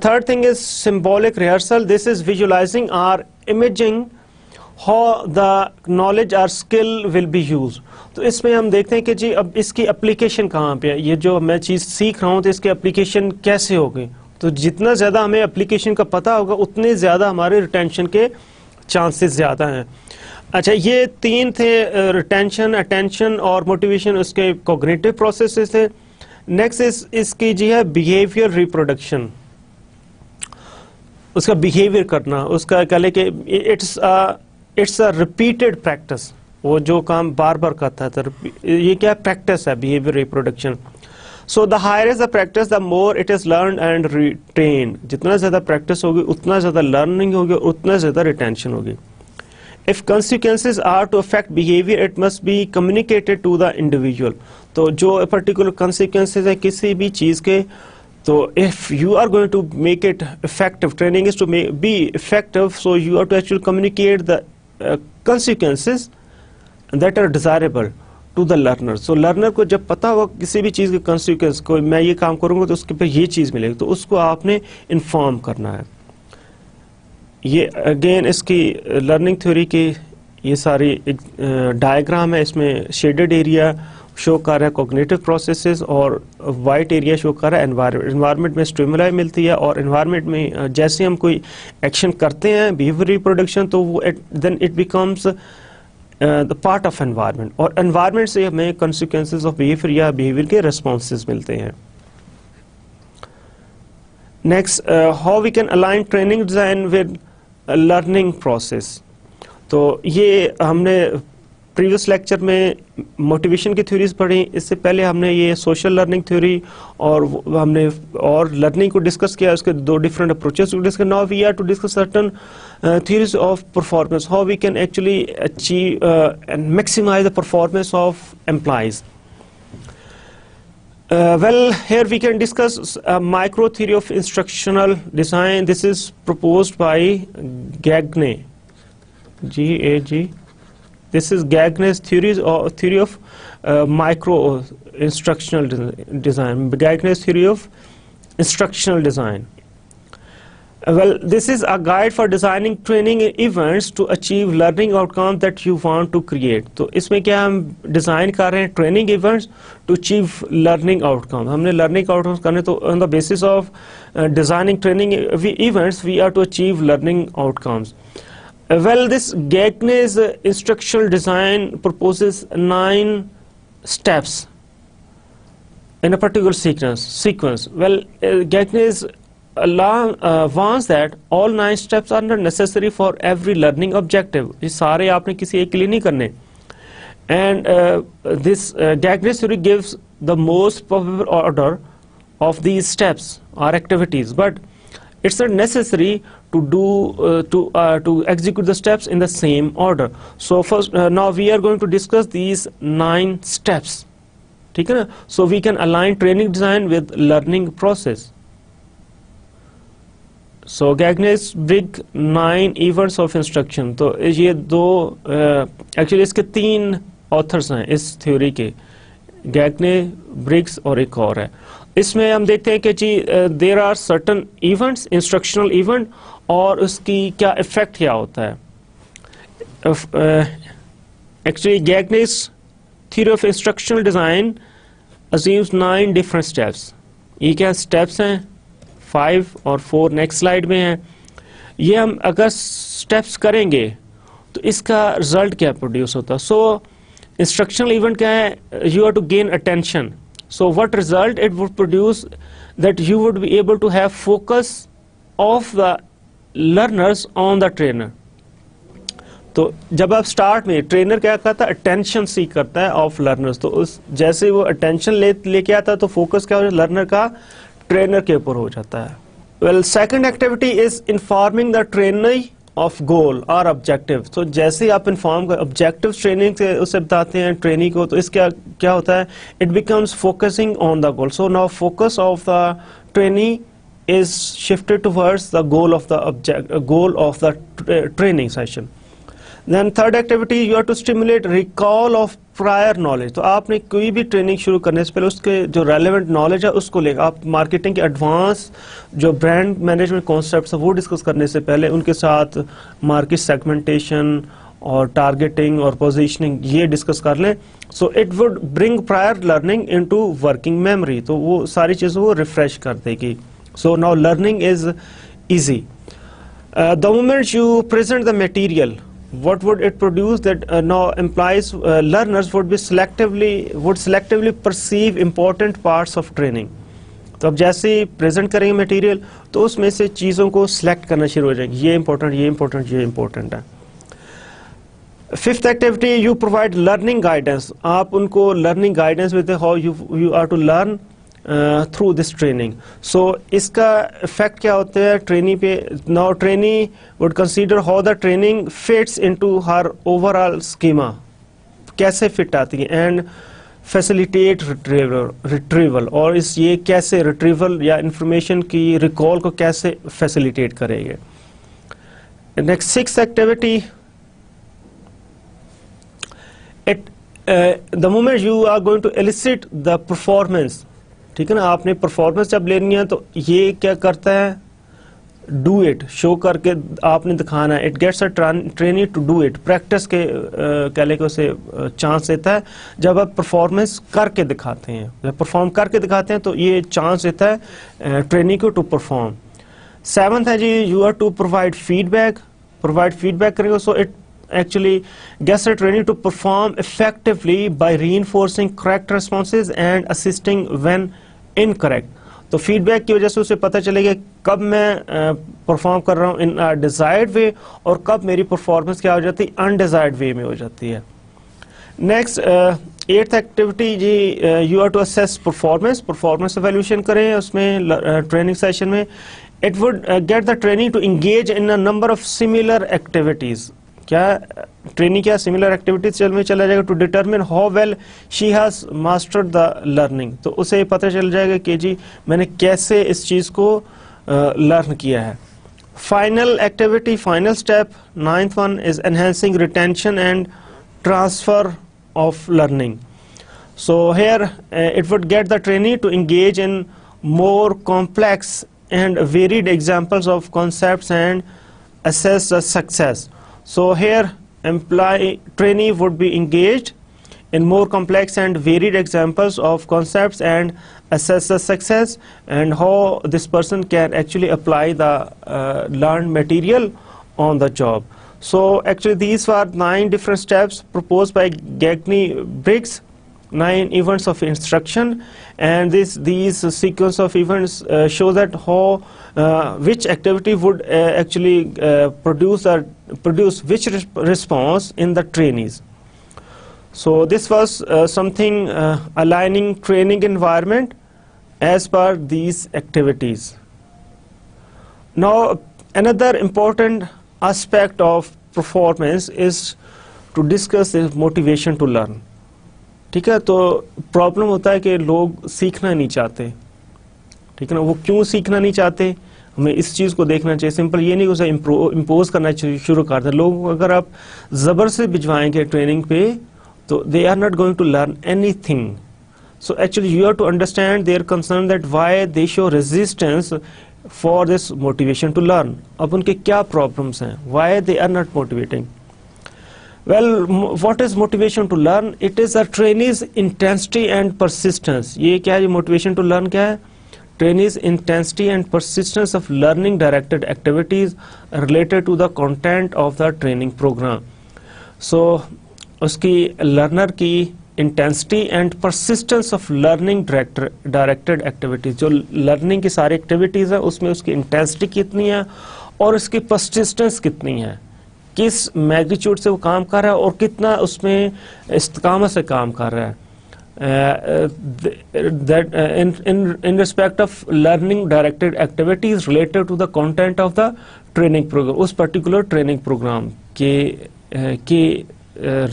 Third thing is symbolic rehearsal. This is visualising और इमेजिंग हाउ द नॉलेज और स्किल विल बी यूज। तो इसमें हम देखते हैं कि जी अब इसकी एप्लीकेशन कहाँ पे है, ये जो मैं चीज़ सीख रहा हूँ तो इसकी एप्लीकेशन कैसे होगी, तो जितना ज़्यादा हमें एप्लीकेशन का पता होगा उतने ज़्यादा हमारे रिटेंशन के चांसेस ज़्यादा हैं। अच्छा, ये तीन थे, रिटेंशन, अटेंशन और मोटिवेशन, उसके कॉग्निटिव प्रोसेसेस थे। नेक्स्ट इसकी जी है बिहेवियर रिप्रोडक्शन, उसका बिहेवियर करना, उसका कह ले कि इट्स अ रिपीटेड प्रैक्टिस, वो जो काम बार बार करता है, तो ये क्या प्रैक्टिस है, behaviour reproduction. So the higher is the practice the more it is learn and retain, जितना ज़्यादा प्रैक्टिस होगी उतना ज़्यादा लर्निंग होगी और उतना ज़्यादा रिटेंशन होगी। If consequences are to affect behavior, it must be communicated to the individual. तो जो particular consequences है किसी भी चीज़ के, तो if you are going to make it effective, training is to be effective, so you have to actually communicate the consequences that are desirable to the learner. So learner को जब पता होगा किसी भी चीज़ के consequence को, मैं ये काम करूँगा तो उसके पे ये चीज़ मिलेगी, तो उसको आपने inform करना है। ये अगेन इसकी लर्निंग थ्योरी की ये सारी डायग्राम है, इसमें शेडेड एरिया शो कर रहा है कॉग्निटिव प्रोसेसेस और वाइट एरिया शो कर रहा है एनवायरनमेंट। एनवायरनमेंट में स्टिमुलाई मिलती है और एनवायरनमेंट में जैसे हम कोई एक्शन करते हैं, बिहेवियर रिप्रोडक्शन, तो वो then it becomes the part of environment, और एनवायरनमेंट से हमें कॉन्सिक्वेंसेस ऑफ बिहेवियर या बिहेवियर के रिस्पॉन्सेज मिलते हैं। Next, how we can align training design with learning process. तो ये हमने प्रीवियस लेक्चर में मोटिवेशन की थ्योरीज पढ़ी, इससे पहले हमने ये सोशल लर्निंग थ्योरी और हमने और लर्निंग को डिस्कस किया, उसके दो डिफरेंट अप्रोचेस को discuss. Now we are to discuss certain theories of performance, how we can actually achieve and maximise the performance of employees. Well, here we can discuss a micro theory of instructional design. This is proposed by Gagne, G-A-G. This is Gagne's theory of micro instructional design. Gagne's theory of instructional design. Well, this is a guide for designing training events to achieve learning outcomes that you want to create. तो इसमें क्या हम design कर रहे हैं, training events to achieve learning outcome. हमने learning outcomes करने, तो on the basis of designing training events we are to achieve learning outcomes. Well, this Gagne's instructional design proposes 9 steps in a particular sequence. Well, Gagne's warns that all 9 steps are not necessary for every learning objective. ये सारे आपने किसी एक के लिए नहीं करने। And this Gagne's theory gives the most probable order of these steps or activities, but it's not necessary to do to execute the steps in the same order. So first, now we are going to discuss these 9 steps. ठीक है ना? So we can align training design with learning process. So Gagne's big 9 events of instruction. तो ये दो actually इसके 3 authors हैं इस theory के, गैगने, ब्रिग्स और एक और है। इसमें हम देखते हैं कि जी there are certain events, instructional event, और उसकी क्या इफेक्ट क्या होता है। Actually Gagne's theory of instructional design assumes 9 different steps. ये क्या स्टेप्स हैं, 5 और 4 नेक्स्ट स्लाइड में है। ये हम अगर स्टेप्स करेंगे तो इसका रिजल्ट क्या प्रोड्यूस होता है। सो इंस्ट्रक्शनल इवेंट क्या है, you are to gain attention, so what result it would produce, that you would be able to have focus of the learners on the trainer. तो जब आप स्टार्ट में ट्रेनर क्या करता है, अटेंशन सीक करता है ऑफ लर्नर्स, तो उस जैसे वो अटेंशन लेके आता है तो फोकस क्या हो जाता है, लर्नर का ट्रेनर के ऊपर हो जाता है। Well, second activity is informing the trainer of goal और ऑब्जेक्टिव। तो जैसे आप इन्फॉर्म कर ऑब्जेक्टिव ट्रेनिंग से उसे बताते हैं ट्रेनी को, तो इसका क्या होता है, it becomes focusing on the goal. So now focus of the trainee is shifted towards the goal of the training session. Then third activity, you have to stimulate recall of prior knowledge. तो आपने कोई भी training शुरू करने से पहले उसके जो रेलेवेंट नॉलेज है उसको लेकर आप मार्केटिंग के एडवांस जो ब्रांड मैनेजमेंट कॉन्सेप्ट्स है वो डिस्कस करने से पहले उनके साथ मार्केट सेगमेंटेशन और टारगेटिंग और पोजीशनिंग ये डिस्कस कर लें। So it would bring prior learning into working memory, तो वो सारी चीज़ों को रिफ्रेश कर देगी So now learning is easy. The moment you present the material, what would it produce? That now implies learners would selectively perceive important parts of training. तो अब जैसे ही प्रेजेंट करेंगे मटेरियल तो उसमें से चीज़ों को सिलेक्ट करना शुरू हो जाएंगे, ये इंपॉर्टेंट, ये इंपॉर्टेंट, ये इंपॉर्टेंट है. Fifth activity, you provide learning guidance. आप उनको लर्निंग गाइडेंस देते how you are to learn through this training. So इसका इफेक्ट क्या होता है ट्रेनी पे? Now trainee would consider how the training fits into her overall schema, कैसे fit आती है, एंड फैसिलिटेट रिट्रीवल, और इस ये कैसे रिट्रीवल या इंफॉर्मेशन की रिकॉल को कैसे फैसिलिटेट करेंगे. Next sixth activity, the moment you are going to elicit the performance, ठीक है ना, आपने परफॉर्मेंस जब लेनी है तो ये क्या करता है, डू इट, शो करके आपने दिखाना है. It gets a trainee to do it, practice के कहले को से चांस देता है जब आप परफॉर्मेंस करके दिखाते हैं. जब परफॉर्म करके दिखाते हैं तो ये चांस देता है ट्रेनी को टू परफॉर्म. सेवंथ है जी, you are to provide feedback. Provide feedback करेंगे so it actually gets a training to perform effectively by reinforcing correct responses and assisting when incorrect. तो फीडबैक की वजह से उसे पता चलेगा कब मैं परफॉर्म कर रहा हूँ इन डिजायर्ड वे और कब मेरी परफॉर्मेंस क्या हो जाती है, अनडिजायर्ड वे में हो जाती है. नेक्स्ट एट्थ एक्टिविटी जी, you are to assess performance. Performance evaluation करें उसमें ट्रेनिंग सेशन में. It would get the training to engage in a number of similar activities. क्या ट्रेनिंग क्या सिमिलर एक्टिविटीज में चला जाएगा to determine how well she has mastered the learning. तो उसे पता चल जाएगा कि जी मैंने कैसे इस चीज को लर्न किया है. Final activity, final step, ninth one is enhancing retention and transfer of learning. So here it would get the trainee to engage in more complex and varied examples of concepts and assess the success. So here trainee would be engaged in more complex and varied examples of concepts and assess the success and how this person can actually apply the learned material on the job. So actually these were 9 different steps proposed by Gagne-Briggs, 9 events of instruction, and these sequence of events show that how which activity would actually produce which response in the trainees. So this was something aligning training environment as per these activities. Now another important aspect of performance is to discuss the motivation to learn. ठीक है, तो problem होता है कि लोग सीखना नहीं चाहते, ठीक है ना. वो क्यों सीखना नहीं चाहते, हमें इस चीज़ को देखना चाहिए. सिंपल ये नहीं उसे इम्पोज करना शुरू कर दे. लोग अगर आप ज़बर से भिजवाएंगे ट्रेनिंग पे तो they are not going to learn anything. So actually you have to understand their concern that why they show resistance for this motivation to learn. अब उनके क्या प्रॉब्लम्स हैं, why they are not motivating. Well, what is motivation to learn? It is a trainee's intensity and persistence. ये क्या है, motivation to learn क्या है? Trainee's intensity and persistence of learning directed activities related to the content of the training program. So उसकी learner की intensity and persistence of learning directed activities, जो learning की सारी activities है उसमें उसकी intensity कितनी है और उसकी persistence कितनी है, किस मैग्नीट्यूड से वो काम कर रहा है और कितना उसमें इस्तिकामत से काम कर रहा है. that in respect of learning directed activities related to the content of the training program, उस particular training program के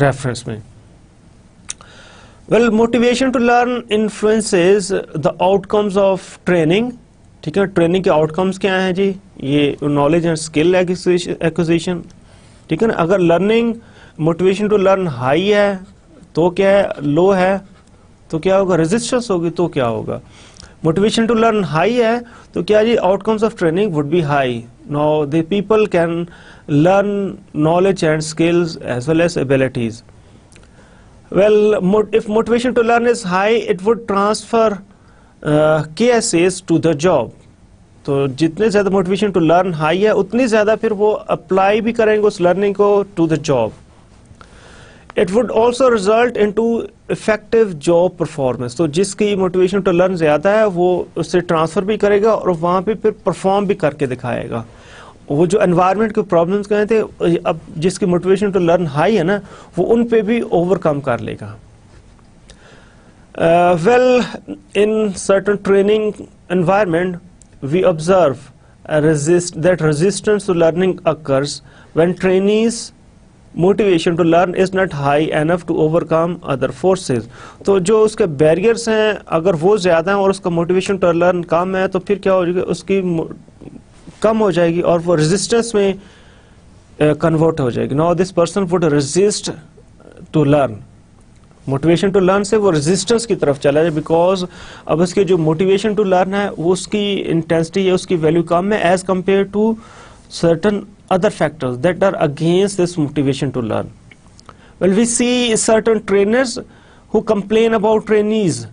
reference में. Well, motivation to learn influences the outcomes of training. ठीक है, ट्रेनिंग के आउटकम्स क्या हैं जी, ये नॉलेज एंड स्किल एक्विजिशन. ठीक है ना. अगर learning motivation to learn high है तो क्या है, लो है तो क्या होगा, रेजिस्टेंस होगी तो क्या होगा. मोटिवेशन टू लर्न हाई है तो क्या जी, outcomes of training would be high. Now the people can learn knowledge and skills as well as abilities. Well, if motivation to learn is high, it would transfer KSAs to the job. तो जितने ज़्यादा motivation to learn high है उतनी ज़्यादा फिर वो apply भी करेंगे उस लर्निंग को to the job. It would also result in to effective job performance. तो जिसकी मोटिवेशन टू लर्न ज़्यादा है वो उससे ट्रांसफ़र भी करेगा और वहाँ पे फिर परफॉर्म भी करके दिखाएगा. वो जो एनवायरनमेंट के प्रॉब्लम्स कहे थे, अब जिसकी मोटिवेशन टू लर्न हाई है ना, वो उन पे भी ओवरकम कर लेगा. Well, in certain training environment, we observe that resistance to learning occurs when trainees' motivation to learn is not high enough to overcome other forces. तो जो उसके barriers हैं, अगर वो ज़्यादा हैं और उसका motivation to learn कम है, तो फिर क्या हो जाएगा, उसकी कम हो जाएगी और वो resistance में convert हो जाएगी. Now this person would resist to learn. Motivation to learn से वो रेजिस्टेंस की तरफ चला जाए, बिकॉज अब उसके जो मोटिवेशन टू लर्न है वो उसकी इंटेंसिटी है, उसकी वैल्यू कम है as compare to certain other factors that are against this motivation to learn. Well we see certain trainers who complain about trainees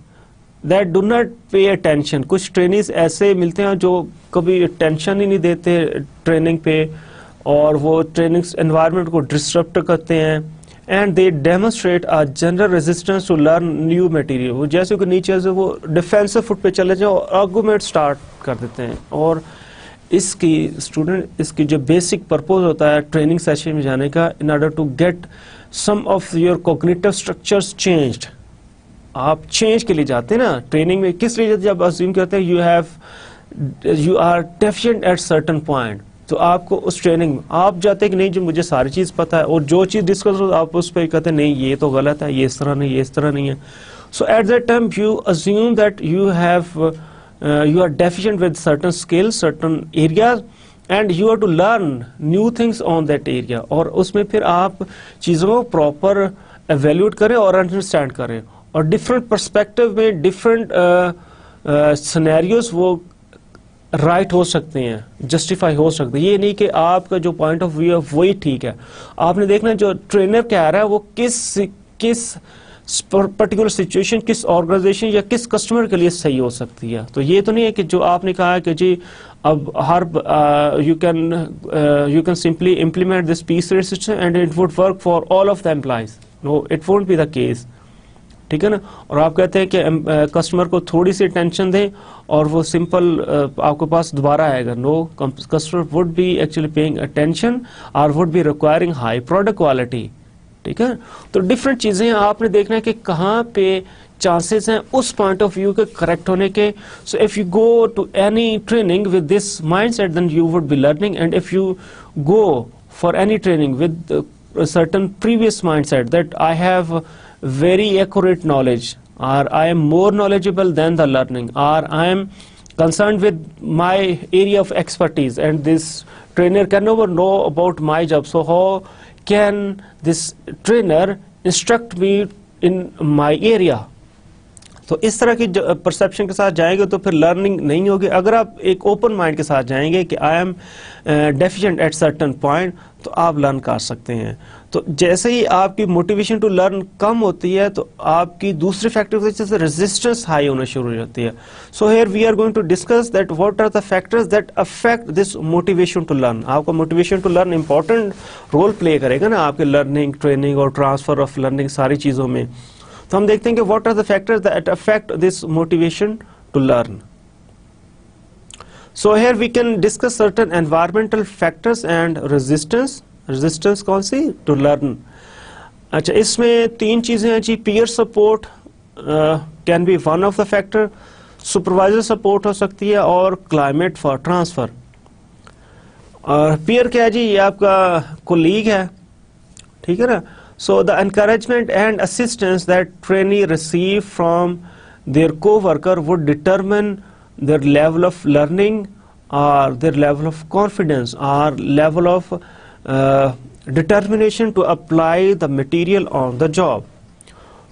that do not pay attention. कुछ trainees ऐसे मिलते हैं जो कभी अटेंशन ही नहीं देते ट्रेनिंग पे और वो ट्रेनिंग एनवायरनमेंट को डिस्टर्ब करते हैं. And they demonstrate a general resistance to learn new material. वो जैसे कि नीचे से वो डिफेंसिव फुट पे चले जाए और आर्गूमेंट स्टार्ट कर देते हैं. और इसकी जो बेसिक पर्पस होता है ट्रेनिंग सेशन में जाने का, in order to get some of your cognitive structures changed. आप चेंज के लिए जाते हैं ना ट्रेनिंग में, किस लिए जब अज्यूम करते हैं you are deficient at certain point, तो आपको उस ट्रेनिंग में आप जाते हैं कि नहीं जो मुझे सारी चीज़ पता है, और जो चीज़ डिस्कस हो आप उस पर कहते हैं नहीं ये तो गलत है, ये इस तरह नहीं, ये इस तरह नहीं है. So at that time you assume that you are deficient with certain skills, certain areas, and you are to learn new things on that area. और उसमें फिर आप चीज़ों को प्रॉपर एवेल्यूएट करें और अंडरस्टैंड करें, और डिफरेंट पर्सपेक्टिव में डिफरेंट सिनेरियोज वो राइट हो सकते हैं, जस्टिफाई हो सकते हैं. ये नहीं कि आपका जो पॉइंट ऑफ व्यू है वही ठीक है. आपने देखना जो ट्रेनर कह रहा है वो किस पर्टिकुलर सिचुएशन, किस ऑर्गेनाइजेशन या किस कस्टमर के लिए सही हो सकती है. तो ये तो नहीं है कि जो आपने कहा है कि जी अब हर you can simply implement this piece rate system and it would work for all of the employees. No, it won't be the case. ठीक है ना. और आप कहते हैं कि कस्टमर को थोड़ी सी टेंशन दें और वो सिंपल आपके पास दोबारा आएगा. No, customer would be actually paying attention और would be requiring high product quality. ठीक है. तो डिफरेंट चीज़ें आपने देखना है कि कहाँ पे चांसेस हैं उस पॉइंट ऑफ व्यू के करेक्ट होने के. So if you go to any training with this mindset then you would be learning, and if you go for any training with certain previous mindset that I have very accurate knowledge, or I am more knowledgeable than the learning, or I am concerned with my area of expertise and this trainer can never know about my job, so how can this trainer instruct me in my area. तो इस तरह की perception के साथ जाएंगे तो फिर learning नहीं होगी. अगर आप एक ओपन माइंड के साथ जाएंगे कि I am deficient at certain point, तो आप लर्न कर सकते हैं. तो जैसे ही आपकी मोटिवेशन टू लर्न कम होती है तो आपकी दूसरे फैक्टर जैसे रेजिस्टेंस हाई होना शुरू हो जाती है. So here we are going to discuss that what are the factors that affect this motivation to learn. आपका motivation to learn important role play करेगा ना आपके लर्निंग, ट्रेनिंग और ट्रांसफर ऑफ लर्निंग सारी चीज़ों में. तो हम देखते हैं कि what are the factors that affect this motivation to learn. So here we can discuss certain environmental factors and resistance कौन सी टू लर्न. अच्छा, इसमें तीन चीजें हैं जी. Peer support can be one of the factor, supervisor support हो सकती है, और क्लाइमेट फॉर ट्रांसफर. और पीयर क्या है जी, ये आपका कोलीग है. ठीक है ना. So the encouragement and assistance that trainee receive from their co-worker would determine their level of learning or their level of confidence or level of determination to apply the material on the job.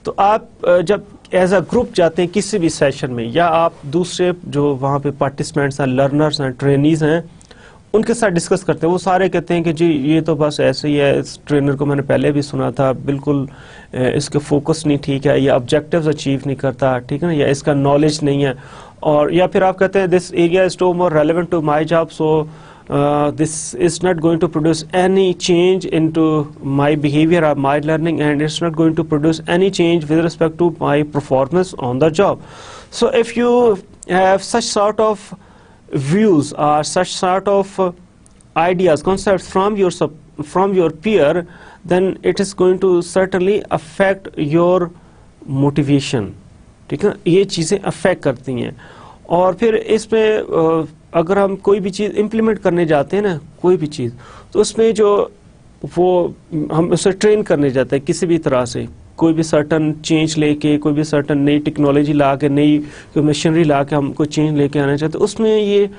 तो आप जब as a group जाते हैं किसी भी session में, या आप दूसरे जो वहाँ पे पार्टिसिपेंट्स हैं, लर्नर्स हैं, ट्रेनीज हैं, उनके साथ डिस्कस करते हैं, वो सारे कहते हैं कि जी ये तो बस ऐसे ही है, इस ट्रेनर को मैंने पहले भी सुना था, बिल्कुल इसके फोकस नहीं ठीक है, या ऑब्जेक्टिव्स अचीव नहीं करता. ठीक है ना. या इसका नॉलेज नहीं है. और या फिर आप कहते हैं this area is too more relevant to my job, so this is not going to produce any change into my behavior or my learning, and it's not going to produce any change with respect to my performance on the job. So if you have such sort of views or such sort of ideas, concepts from your peer, then it is going to certainly affect your motivation. ठीक है, ये चीज़ें affect करती हैं. और फिर इसमें अगर हम कोई भी चीज़ इम्प्लीमेंट करने जाते हैं ना, कोई भी चीज़, तो उसमें जो वो हम उसे ट्रेन करने जाते हैं किसी भी तरह से, कोई भी सर्टन चेंज लेके, कोई भी सर्टन नई टेक्नोलॉजी ला के, नई कोई मशीनरी ला के हम कोई चेंज लेके आना चाहते हैं, उसमें ये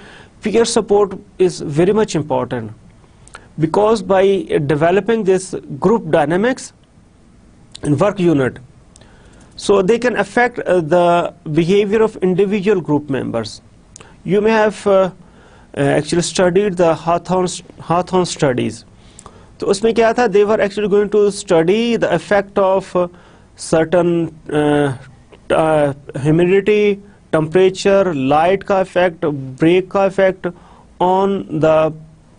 peer support is very much important, because by developing this group dynamics in work unit, so they can affect the behavior of individual group members. You may have actually studied the Hawthorne studies. तो उसमें क्या था, they were actually going to study the effect of certain humidity, temperature, light का effect, break का effect on the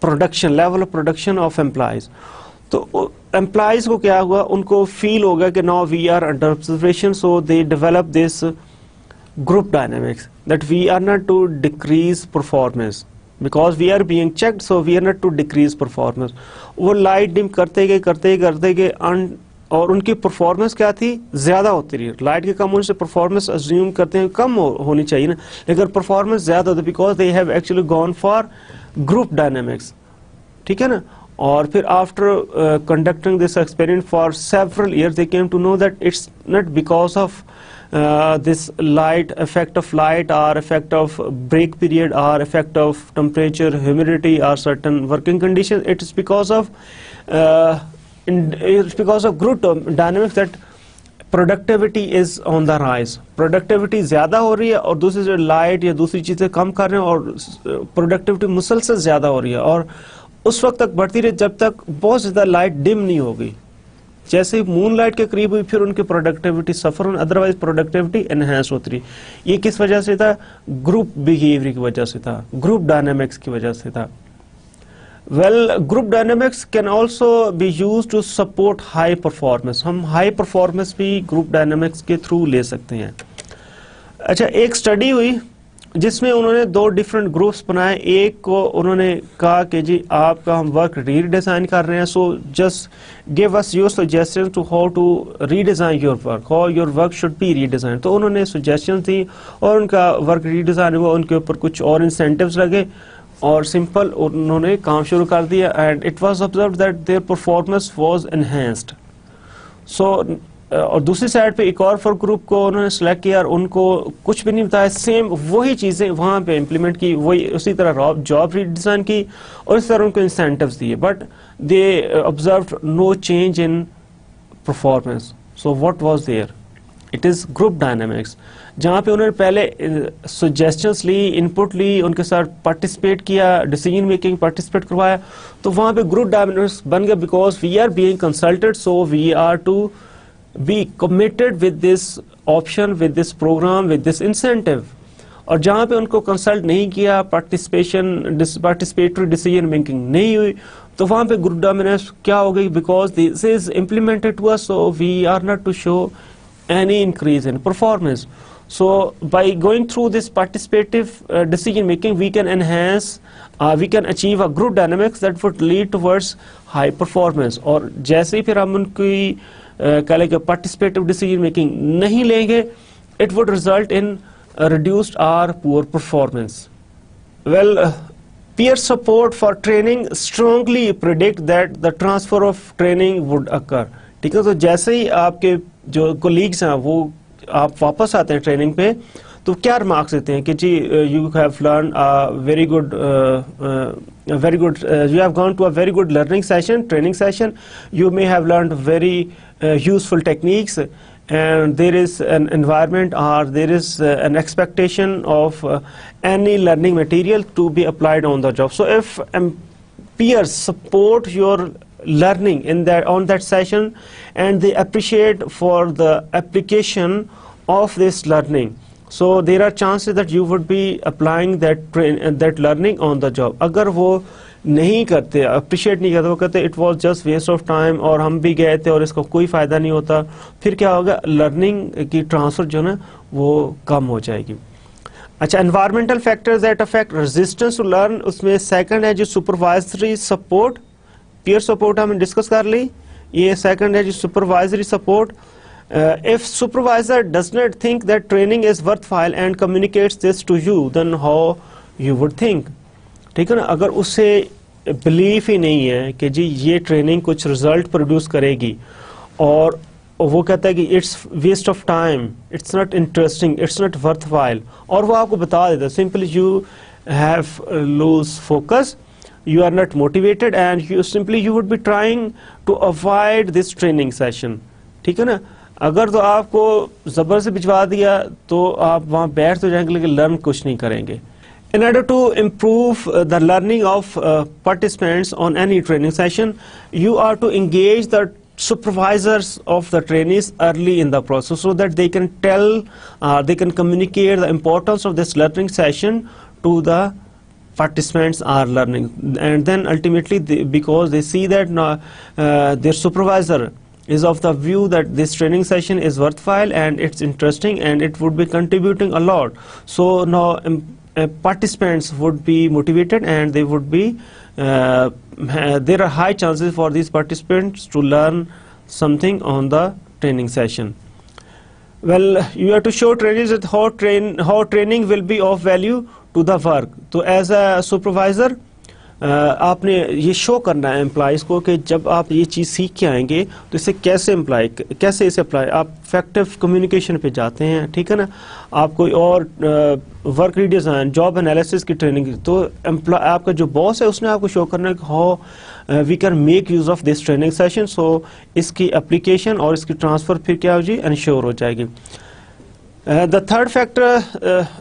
production level of production of employees. तो employees को क्या हुआ, उनको feel होगा कि now we are under observation, so they develop this group dynamics, that we are not to decrease performance because we are being checked, so we are not to decrease performance. वो light dim करते गए और उनकी performance क्या थी, ज़्यादा होती रही. लाइट के कम होने से परफॉर्मेंस अज्यूम करते हैं कम होनी चाहिए ना, लेकिन परफॉर्मेंस ज़्यादा होती because they have actually gone for group dynamics. ठीक है ना. और फिर after conducting this experiment for several years they came to know that it's not because of this light, effect of light or effect of break period or effect of temperature, humidity or certain working conditions. It is because of group dynamics that productivity is on the rise. Productivity ज़्यादा हो रही है और दूसरी जो light या दूसरी चीज़ें कम कर रहे हैं और productivity मुसलसल ज़्यादा हो रही है और उस वक्त तक बढ़ती रही जब तक बहुत ज़्यादा light dim नहीं होगी. जैसे मून लाइट के करीब हुई फिर उनकी प्रोडक्टिविटी सफर, अदरवाइज प्रोडक्टिविटी एनहांस होती रही. ये किस वजह से था, ग्रुप बिहेवियर की वजह से था, ग्रुप डायनामिक्स की वजह से था. Well, group dynamics can also be used to support high performance. हम हाई परफॉर्मेंस भी ग्रुप डायनामिक्स के थ्रू ले सकते हैं. अच्छा, एक स्टडी हुई जिसमें उन्होंने दो डिफरेंट ग्रुप्स बनाए. एक को उन्होंने कहा कि जी आपका हम वर्क रीडिज़ाइन कर रहे हैं, so just give us your suggestion to how to redesign your work, how your work should be redesign. तो उन्होंने सजेशन दी और उनका वर्क रीडिज़ाइन हुआ, उनके ऊपर कुछ और इंसेंटिव्स लगे और सिंपल उन्होंने काम शुरू कर दिया. And it was observed that their performance was enhanced. So और दूसरी साइड पे एक और फॉर ग्रुप को उन्होंने सेलेक्ट किया और उनको कुछ भी नहीं बताया, सेम वही चीज़ें वहाँ पे इम्प्लीमेंट की, वही उसी तरह जॉब रीडिज़ाइन की और इस तरह उनको इंसेंटिव्स दिए, but they observed no change in performance. So what was there, it is group dynamics. जहाँ पे उन्होंने पहले सजेशंस ली, इनपुट ली, उनके साथ पार्टिसिपेट किया, डिसीजन मेकिंग पार्टिसिपेट करवाया, तो वहाँ पे ग्रुप डायनामिक्स बन गया because we are being consulted, so we are to be committed with this option, with this program, with this incentive. और जहाँ पे उनको कंसल्ट नहीं किया, पार्टिसिपेटरी डिसीजन मेकिंग नहीं हुई, तो वहाँ पे ग्रुप डायनामिक्स क्या हो गई, because this is implemented to us, so we are not to show any increase in performance. So by going through this participative decision making, we can enhance, we can achieve a group dynamics that would lead towards high performance. और जैसे ही फिर हम उनकी कह कि participative decision making नहीं लेंगे, it would result in reduced or poor performance. Well, peer support for training strongly predict that the transfer of training would occur. ठीक है, तो जैसे ही आपके जो कोलीग्स हैं वो आप वापस आते हैं ट्रेनिंग पे, तो क्या रिमार्क्स देते हैं कि जी you have learn very good, you have gone to a very good learning session, training session, you may have learned very useful techniques, and there is an environment or there is an expectation of any learning material to be applied on the job. So if peers support your learning in that on that session and they appreciate for the application of this learning, So there are chances that you would be applying that learning on the job. अगर वो नहीं करते, appreciate नहीं करते, वो कहते it was just waste of time और हम भी गए थे और इसका कोई फ़ायदा नहीं होता, फिर क्या होगा, लर्निंग की ट्रांसफ़र जो है वो कम हो जाएगी. अच्छा, environmental factors that affect resistance to learn, उसमें सेकंड है जो सुपरवाइजरी सपोर्ट, पीयर सपोर्ट हमने डिस्कस कर ली. ये सेकंड है जो supervisory support. If supervisor does not think that training is worthwhile and communicates this to you, then how you would think. ठीक है ना, अगर उसे बिलीफ ही नहीं है कि जी ये ट्रेनिंग कुछ रिजल्ट प्रोड्यूस करेगी और वो कहता है कि it's waste of time, it's not interesting, it's not worthwhile, और वो आपको बता देता है simply you have lose focus, you are not motivated and you would be trying to avoid this training session. ठीक है ना, अगर तो आपको ज़बरदस्ती भिजवा दिया तो आप वहाँ बैठ तो जाएंगे लेकिन लर्न कुछ नहीं करेंगे. In order to improve the learning of participants on any training session, you are to engage the supervisors of the trainees early in the process so that they can they can communicate the importance of this learning session to the participants are learning, and then ultimately because they see that their supervisor is of the view that this training session is worthwhile and it's interesting and it would be contributing a lot, so now participants would be motivated and they would be there are high chances for these participants to learn something on the training session. Well, you have to show trainees that how training will be of value to the work. तो as a supervisor आपने ये show करना है employees को कि जब आप ये चीज़ सीख के आएंगे तो इसे कैसे इसे अप्लाई, आप इफेक्टिव कम्युनिकेशन पे जाते हैं. ठीक है ना, आप कोई और वर्क रीडिज़ाइन, जॉब एनालिसिस की ट्रेनिंग, तो आपका जो बॉस है उसने आपको शो करना है कि how we can make use of this training session, so इसकी एप्लीकेशन और इसकी ट्रांसफ़र फिर क्या हो जी, इंश्योर हो जाएगी. The third factor,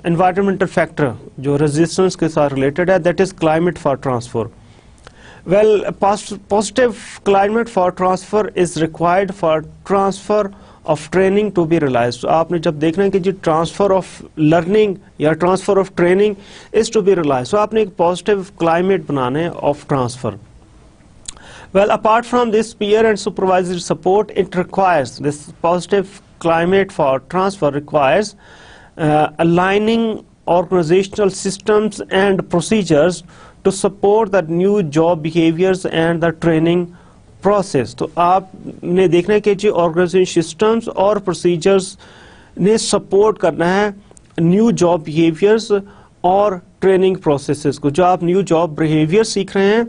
environmental factor, जो resistance के साथ related है, that is climate for transfer. Well, positive climate for transfer is required for transfer of training to be realized. So आपने जब देखना है कि जी transfer of learning या transfer of training is to be realized, so आपने एक positive climate बनाना है of transfer. Well, apart from this peer and supervisory support, it requires this positive climate for transfer requires aligning organizational systems and procedures to support the new job behaviors and the training process. तो आपने देखना है कि जी organisation systems और procedures ने support करना है new job behaviours और ट्रेनिंग प्रोसेसेस को. जो आप न्यू जॉब बिहेवियर सीख रहे हैं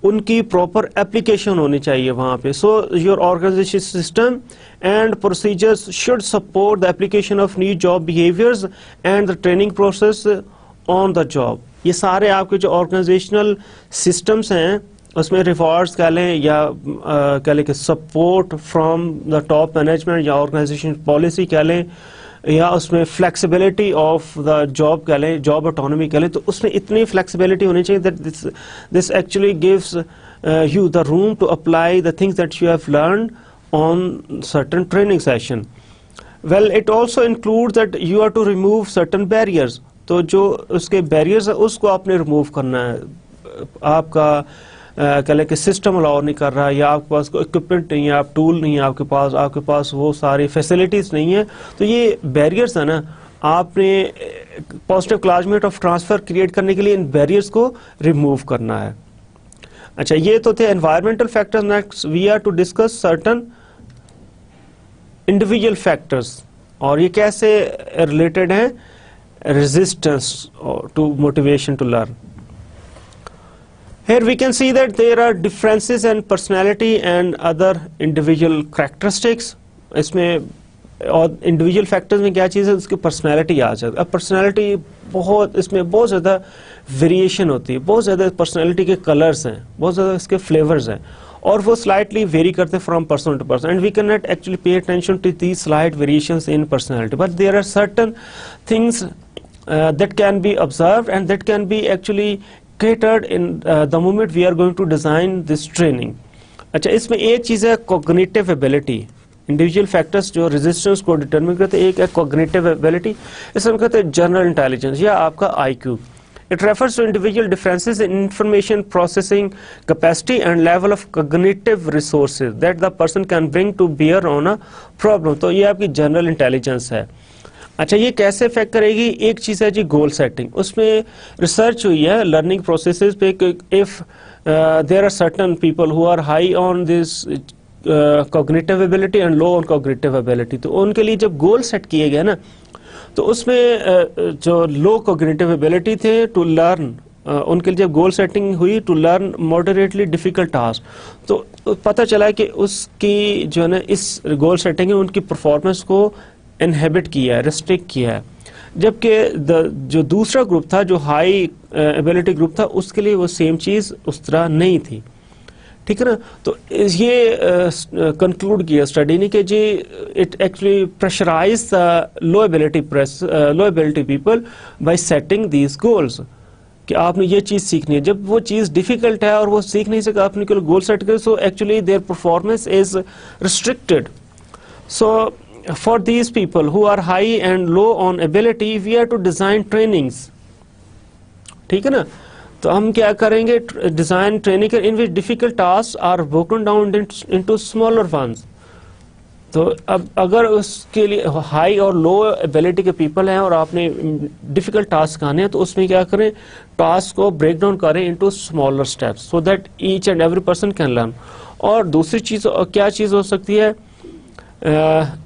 उनकी प्रॉपर एप्लीकेशन होनी चाहिए वहाँ पे. So your organisation system and procedures should support the application of new job behaviours and the training process on the job. ये सारे आपके जो ऑर्गेनाइजेशनल सिस्टम्स हैं उसमें रिवॉर्ड्स कह लें या कह लें कि support from the top management या ऑर्गेनाइजेशन पॉलिसी कह लें या उसमें फ्लेक्सिबिलिटी ऑफ द जॉब कह लें, जॉब ऑटोनॉमी कह लें, तो उसमें इतनी फ्लेक्सिबिलिटी होनी चाहिए that this actually gives you the room to apply the things that you have learned on certain training session. Well, it also includes that you are to remove certain barriers. तो जो उसके barriers है उसको आपने remove करना है. आपका कह लें कि सिस्टम अलाउ नहीं कर रहा या आपके पास कोई इक्विपमेंट नहीं है, आप टूल नहीं है आपके पास वो सारी फैसिलिटीज़ नहीं है, तो ये बैरियर्स है ना, आपने positive climate of transfer create करने के लिए इन बैरियर्स को रिमूव करना है. अच्छा, ये तो थे environmental factors. Next we are to discuss certain individual factors, और ये कैसे रिलेटेड हैं resistance to motivation to learn. Here we can see that there are differences in personality and other individual characteristics. इसमें और individual factors में क्या चीज़ है, उसकी personality आ जाती है. अब personality इसमें बहुत ज़्यादा variation होती है, बहुत ज़्यादा personality के colors हैं, बहुत ज़्यादा इसके flavors हैं, और वो slightly vary करते हैं from person to person, and we cannot actually pay attention to these slight variations in personality. But there are certain things that can be observed and that can be actually catered in the moment we are going to design this training. अच्छा, इसमें एक चीज़ है cognitive ability. Individual factors जो resistance को determine करते हैं, एक है कॉग्निटिव एबिलिटी, इसे हम कहते हैं जनरल इंटेलिजेंस या आपका IQ. It refers to individual differences in information processing capacity and level of cognitive resources that the person can bring to bear on a problem. तो ये आपकी जनरल इंटेलिजेंस है. अच्छा, ये कैसे इफेक्ट करेगी? एक चीज़ है जी गोल सेटिंग. उसमें रिसर्च हुई है लर्निंग प्रोसेसेस पे कि if there are certain people who are high on this cognitive ability and low on cognitive ability, तो उनके लिए जब गोल सेट किए गए ना, तो उसमें जो लो कॉग्निटिव एबिलिटी थे टू लर्न, उनके लिए जब गोल सेटिंग हुई to learn moderately difficult task, तो पता चला कि उसकी जो है ना इस गोल सेटिंग में उनकी परफॉर्मेंस को इनहिबिट किया है, रिस्ट्रिक्ट किया है. जबकि जो दूसरा ग्रुप था जो हाई एबिलिटी ग्रुप था, उसके लिए वो सेम चीज़ उस तरह नहीं थी. ठीक है ना. तो ये कंक्लूड किया स्टडी ने कि जी it actually pressurise the low ability people by setting these goals, कि आपने ये चीज़ सीखनी है. जब वो चीज़ डिफिकल्ट है और वो सीख नहीं सका, आपने केवल गोल सेट करे, so actually their performance is restricted. So for these people who are high and low on ability, we are to design trainings. ठीक है ना. तो हम क्या करेंगे? Design training in which difficult task are broken down into smaller ones. तो अब अगर उसके लिए हाई और लो एबिलिटी के पीपल हैं और आपने डिफिकल्ट टास्क आने हैं, तो उसमें क्या करें? टास्क को ब्रेक डाउन करें into smaller steps so that each and every person can learn. और दूसरी चीज क्या चीज हो सकती है?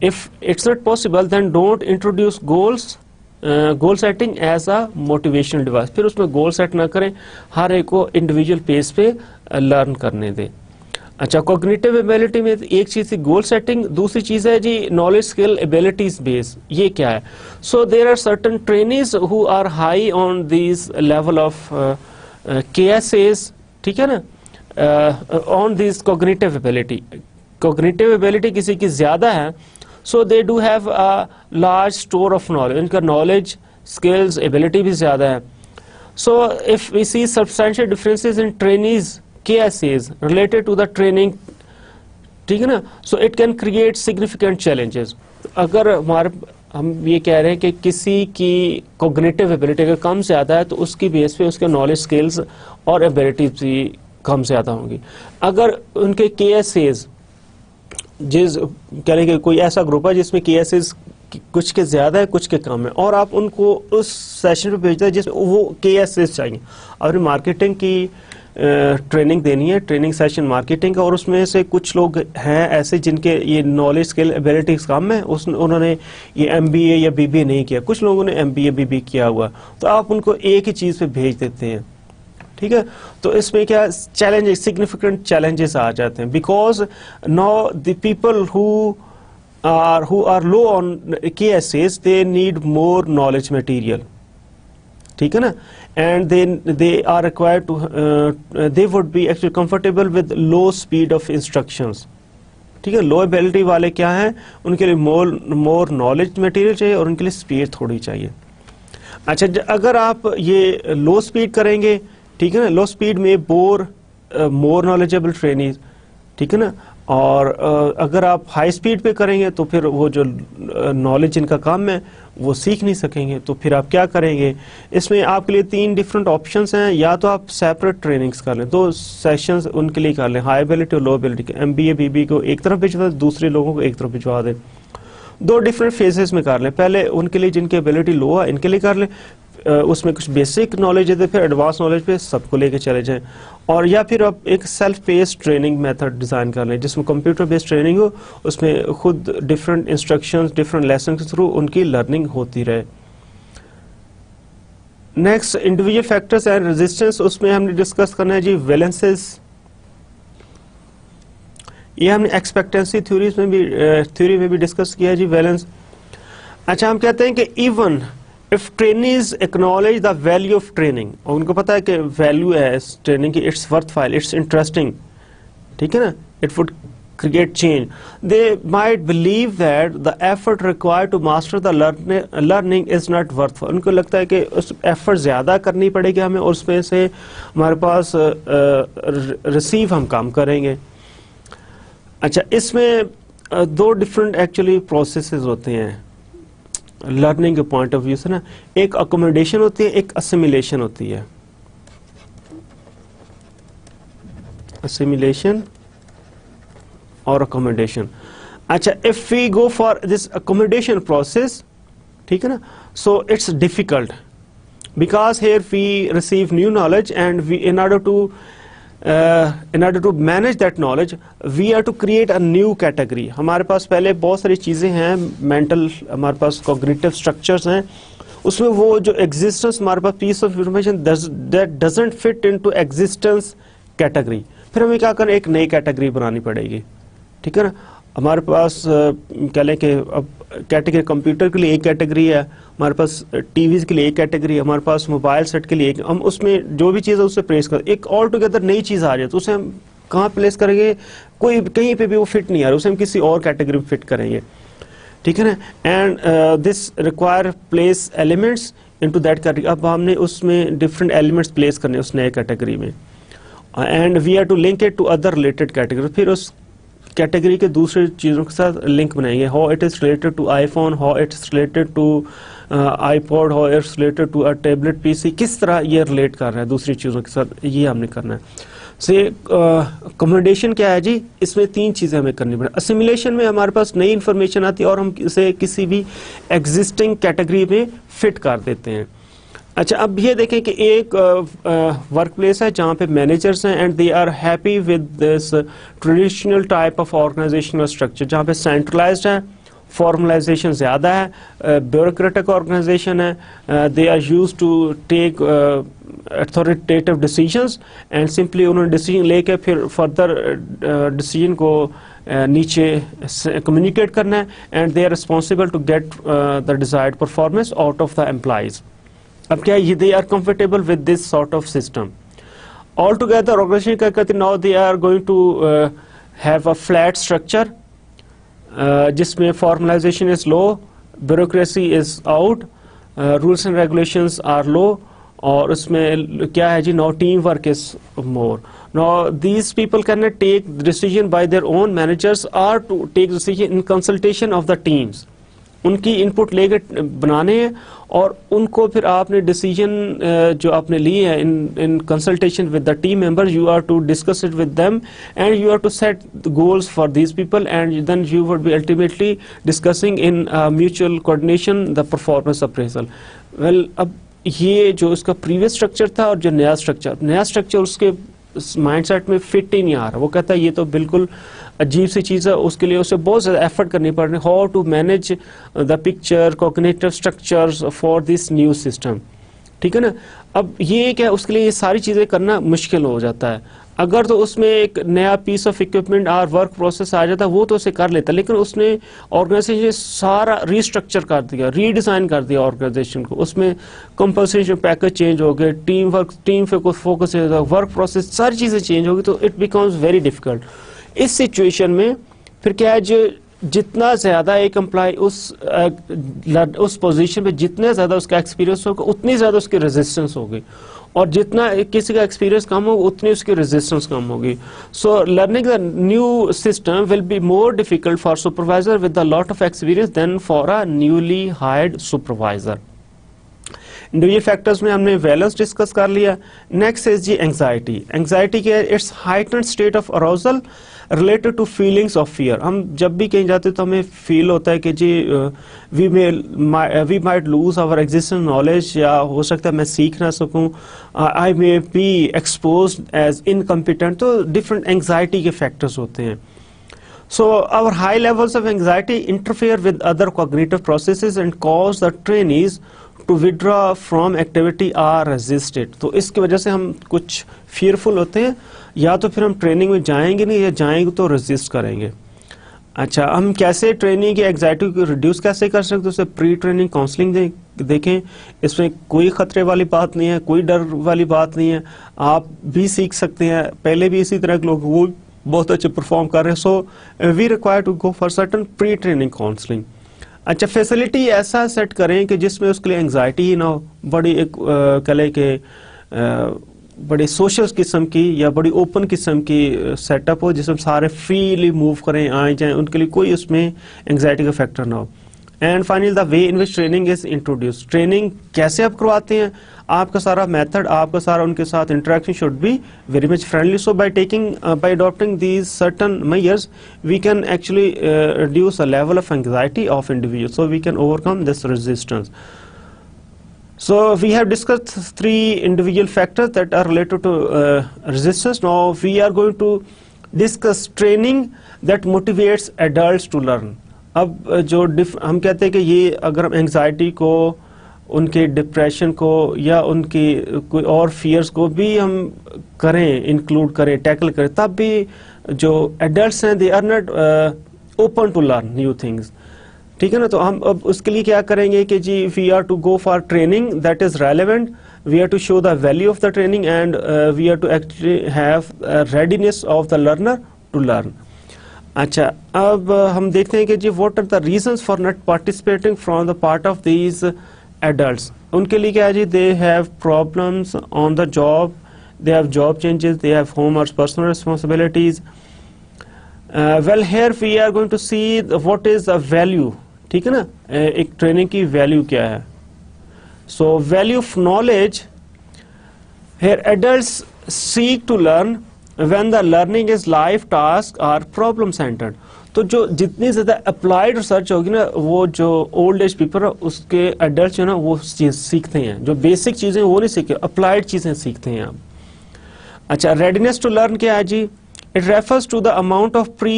if it's not possible then don't introduce goal setting as a motivational device. फिर उसमें गोल सेट ना करें, हर एक को इंडिविजुअल पेस पे लर्न करने दें. अच्छा, कॉग्निटिव एबिलिटी में एक चीज़ थी गोल सेटिंग, दूसरी चीज़ है जी नॉलेज स्किल एबिलिटीज बेस. ये क्या है? So there are certain trainees who are high on this level of KSAs. ठीक है ना. On this cognitive ability, cognitive ability किसी की ज्यादा है, so they do have a large store of knowledge, इनका नॉलेज स्किल्स एबिलिटी भी ज्यादा है. So if we see substantial differences in trainees KSAs related to the training, ठीक है ना, so it can create significant challenges. अगर हम ये कह रहे हैं कि किसी की कॉग्निटिव एबिलिटी अगर कम ज्यादा है, तो उसकी बेस पे उसके नॉलेज स्किल्स और एबिलिटीज भी कम ज्यादा होंगी. अगर उनके KSAs जिस कह रहे हैं कि कोई ऐसा ग्रुप है जिसमें KSAs कुछ के ज्यादा है कुछ के कम है, और आप उनको उस सेशन पे भेजते हैं जिसमें वो KSAs चाहिए, और मार्केटिंग की ट्रेनिंग देनी है, ट्रेनिंग सेशन मार्केटिंग का, और उसमें से कुछ लोग हैं ऐसे जिनके ये नॉलेज स्किल एबिलिटीज कम है, उन्होंने ये MBA या BBA नहीं किया, कुछ लोगों ने MBA BBA किया हुआ, तो आप उनको एक ही चीज़ पे भेज देते हैं. ठीक है. तो इसमें क्या चैलेंजेस, सिग्निफिकेंट चैलेंजेस आ जाते हैं, because now the people who are low on KSAs they need more knowledge material. ठीक है ना. And they are required to, they would be actually comfortable with low speed of instructions. ठीक है. लो ability वाले क्या हैं, उनके लिए मोर नॉलेज मटेरियल चाहिए और उनके लिए स्पीड थोड़ी चाहिए. अच्छा, अगर आप ये लो स्पीड करेंगे, ठीक है ना, लो स्पीड में मोर नॉलेजेबल ट्रेनीज, ठीक है ना, और अगर आप हाई स्पीड पे करेंगे तो फिर वो जो नॉलेज जिनका कम है वो सीख नहीं सकेंगे. तो फिर आप क्या करेंगे? इसमें आपके लिए 3 डिफरेंट ऑप्शंस हैं. या तो आप सेपरेट ट्रेनिंग्स कर लें, 2 सेशंस उनके लिए कर लें, हाई एबिलिटी और लो एबिलिटी के. MBA BBA को एक तरफ भिजवा दें, दूसरे लोगों को एक तरफ भिजवा दें. 2 डिफरेंट फेजेस में कर लें. पहले उनके लिए जिनकी एबिलिटी लो है, इनके लिए कर लें, उसमें कुछ बेसिक नॉलेज है, फिर एडवांस नॉलेज पे सबको लेके चले जाएं. और या फिर आप एक self based training method design कर लें जिसमें कंप्यूटर बेस्ड ट्रेनिंग हो, उसमें खुद डिफरेंट इंस्ट्रक्शंस, डिफरेंट लेसन के थ्रू उनकी लर्निंग होती रहे. Next, individual factors and resistance, उसमें हमने डिस्कस करना है जी वैलेंसेस. ये हमने एक्सपेक्टेंसी थ्योरी में भी डिस्कस किया है जी वैलेंस. अच्छा, हम कहते हैं कि even if trainees acknowledge the value of training, और उनको पता है कि वैल्यू है इस ट्रेनिंग की, इट्स वर्थफाइल, इट्स इंटरेस्टिंग, ठीक है ना, it would create change, they might believe that the effort required to master the learning is not worthwhile. उनको लगता है कि उस एफर्ट ज़्यादा करनी पड़ेगी हमें और उसमें से हमारे पास रिसीव हम काम करेंगे. अच्छा, इसमें दो डिफरेंट एक्चुअली प्रोसेसेस होते हैं लर्निंग के पॉइंट ऑफ व्यू से ना, एक अकोमोडेशन होती है, एक असिमिलेशन होती है। असिमिलेशन और अकोमोडेशन। अच्छा, if we go for this accommodation process, ठीक है ना, so it's difficult because here we receive new knowledge and we in order to manage that knowledge we are to create a new category। हमारे पास पहले बहुत सारी चीज़ें हैं, mental हमारे पास कॉग्निटिव स्ट्रक्चर्स हैं, उसमें वो जो एग्जिस्टेंस हमारे पास piece of information that doesn't fit into existence category, फिर हमें क्या करना, एक नई कैटेगरी बनानी पड़ेगी, ठीक है ना। हमारे पास कह लें कि अब कैटेगरी कंप्यूटर के लिए एक कैटेगरी है, हमारे पास टीवीज़ के लिए एक कैटेगरी है, हमारे पास मोबाइल सेट के लिए एक, हम उसमें जो भी चीज़ है उससे प्लेस कर, एक ऑल टुगेदर नई चीज़ आ रही है तो उसे हम कहाँ प्लेस करेंगे, कोई कहीं पे भी वो फिट नहीं आ रहा, उसे हम किसी और कैटेगरी में फिट करेंगे, ठीक है ना। And this require place elements into that category. अब हमने उसमें डिफरेंट एलिमेंट्स प्लेस करने उस नए कैटेगरी में, and we are to link it to other related category, फिर उस कैटेगरी के दूसरे चीज़ों के साथ लिंक बनाएंगे। How it is related to iPhone, how it is related to iPod, how it's related to a tablet PC, किस तरह ये रिलेट कर रहा है दूसरी चीज़ों के साथ, ये हमने करना है। से अकोमोडेशन क्या है जी, इसमें तीन चीज़ें हमें करनी पड़े। असिमिलेशन में हमारे पास नई इन्फॉर्मेशन आती है और हम इसे किसी भी एग्जिस्टिंग कैटेगरी में फिट कर देते हैं। अच्छा, अब ये देखें कि एक वर्क प्लेस है जहाँ पे मैनेजर्स हैं and they are happy with this traditional type of organisational structure, जहाँ पे सेंट्रलाइज्ड है, फॉर्मलाइजेशन ज़्यादा है, ब्यूरोक्रेटिक ऑर्गेनाइजेशन है, they are used to take authoritative decisions and simply उन्होंने डिसीजन लेके फिर फर्दर डिसीजन को नीचे कम्युनिकेट करना है and they are responsible to get the desired performance out of the employees. अब क्या है, they are comfortable with this sort of system. All together organisation क्या करते हैं, now they are going to have a flat structure जिसमें formalisation is low, bureaucracy is out, rules and regulations are low, और उसमें क्या है जी, now team work is more. Now these people can not take decision by their own, managers are to take decision in consultation of the teams, उनकी input लेकर बनाने हैं और उनको फिर आपने डिसीजन जो आपने लिए हैं in consultation with the team members, you are to discuss it with them and you are to set the goals for these people and then you would be ultimately discussing in mutual coordination the performance appraisal. Well, अब ये जो इसका previous structure था और जो नया structure उसके mindset में फिट ही नहीं आ रहा, वो कहता है ये तो बिल्कुल अजीब सी चीज़ है, उसके लिए उसे बहुत ज़्यादा एफर्ट करनी पड़ रही है, how to manage the picture cognitive structures for this new system, ठीक है ना। अब ये क्या, उसके लिए ये सारी चीज़ें करना मुश्किल हो जाता है। अगर तो उसमें एक नया पीस ऑफ इक्विपमेंट और वर्क प्रोसेस आ जाता वो तो उसे कर लेता, लेकिन उसने ऑर्गेनाइजेशन सारा रीस्ट्रक्चर कर दिया, रीडिज़ाइन कर दिया ऑर्गेनाइजेशन को, उसमें कंपनसेशन पैकेज चेंज हो गए, टीम पे फोकस, वर्क प्रोसेस सारी चीज़ें चेंज हो गई, तो इट बिकम्स वेरी डिफिकल्ट। इस सिचुएशन में फिर क्या है, जो जितना ज़्यादा एक एम्प्लॉय उस पोजीशन पे जितना ज़्यादा उसका एक्सपीरियंस होगा उतनी ज़्यादा उसकी रेजिस्टेंस होगी, और जितना किसी का एक्सपीरियंस कम होगा उतनी उसकी रेजिस्टेंस कम होगी। So learning the new system will be more difficult for supervisor with a lot of experience than for a newly hired supervisor. ये फैक्टर्स में हमने वैलेंस डिस्कस कर लिया। Next is the anxiety. Anxiety क्या है, it's heightened state of arousal related to feelings of fear. हम जब भी कहीं जाते तो हमें फील होता है कि जी we might lose our existing knowledge, या हो सकता है मैं सीख ना सकूं, I may be exposed as incompetent, तो डिफरेंट एंग्जाइटी के फैक्टर्स होते हैं। So our high levels of anxiety interfere with other cognitive processes and cause the trainees to withdraw from activity or resist it। तो इसकी वजह से हम कुछ fearful होते हैं, या तो फिर हम ट्रेनिंग में जाएंगे नहीं, या जाएंगे तो रेजिस्ट करेंगे। अच्छा, हम कैसे ट्रेनिंग की एग्जाइटी को रिड्यूस कैसे कर सकते हैं, उसे प्री ट्रेनिंग काउंसलिंग देखें, इसमें कोई खतरे वाली बात नहीं है, कोई डर वाली बात नहीं है, आप भी सीख सकते हैं। पहले भी इसी तरह के लोग वो बहुत अच्छे परफॉर्म कर रहे हैं, so we require to go for certain pre training counselling. अच्छा, फैसिलिटी ऐसा सेट करें कि जिसमें उसके लिए एंग्जाइटी ही ना हो, बड़ी एक कह लें कि बड़ी सोशल किस्म की या बड़ी ओपन किस्म की सेटअप हो जिसमें सारे फ्रीली मूव करें आए जाएं, उनके लिए कोई उसमें एंग्जाइटी का फैक्टर ना हो। And finally the way in which training is introduce, training कैसे आप करवाते हैं, आपका सारा मेथड, आपका सारा उनके साथ interaction should be very much friendly. So by adopting these certain measures we can actually reduce a level of anxiety of individuals, so we can overcome this resistance. So we have discussed 3 individual factors that are related to resistance. Now we are going to discuss training that motivates adults to learn. अब जो हम कहते हैं कि ये अगर हम anxiety को, उनके डिप्रेशन को या उनकी कोई और फियर्स को भी हम करें, इंक्लूड करें, टैकल करें, तब भी जो एडल्ट्स हैं they are not open to learn new things. ठीक है ना, तो हम अब उसके लिए क्या करेंगे कि जी we are to go for training that is relevant, we are to show the value of the training and we are to actually have readiness of the learner to learn. अच्छा, अब हम देखते हैं कि जी what are the reasons for not participating from the part of these adults. उनके लिए क्या है जी, they have problems on the job, they have job changes, they have home और personal responsibilities. Well here we are going to see what is the value. ठीक है ना, एक ट्रेनिंग की वैल्यू क्या है। So value of knowledge, here adults seek to learn when the learning is life task or problem centered। तो जो जितनी ज्यादा अप्लाइड रिसर्च होगी ना, वो जो ओल्ड एज पीपल है उसके एडल्ट जो है ना वो चीज सीखते हैं, जो बेसिक चीजें वो नहीं सीखते, अप्लाइड चीजें सीखते हैं आप। अच्छा, रेडीनेस टू लर्न क्या है जी, it refers to the amount of pre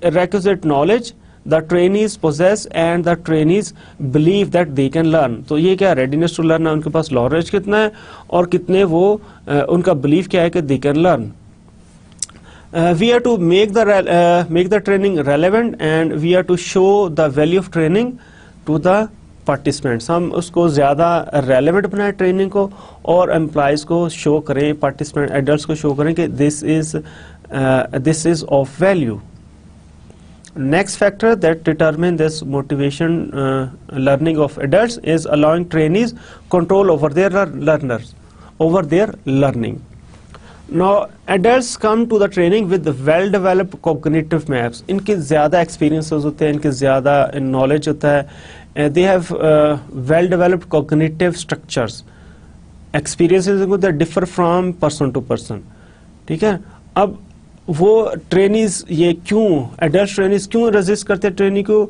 requisite knowledge the trainees possess and the trainees believe that they can learn. तो ये क्या रेडीनेस टू लर्न है, उनके पास नॉलेज कितना है और कितने वो उनका बिलीव क्या है कि दे can learn. We are to make the training relevant and we are to show the value of training to the participants। हम उसको ज़्यादा relevant बनाए ट्रेनिंग को और एम्प्लॉयज़ को शो करें, पार्टिसिपेंट एडल्ट्स को शो करें कि this is of value। Next factor that determine this motivation learning of adults is allowing trainees control over their learners, over their learning। Now adults come to the training with well developed cognitive maps। इनके ज़्यादा experiences होते हैं, इनके ज़्यादा knowledge होता है, they have well developed cognitive structures। experiences that differ from person to person। ठीक है, अब वो ट्रेनीज ये क्यों, एडल्ट ट्रेनीज क्यों रेजिस्ट करते हैं ट्रेनिंग को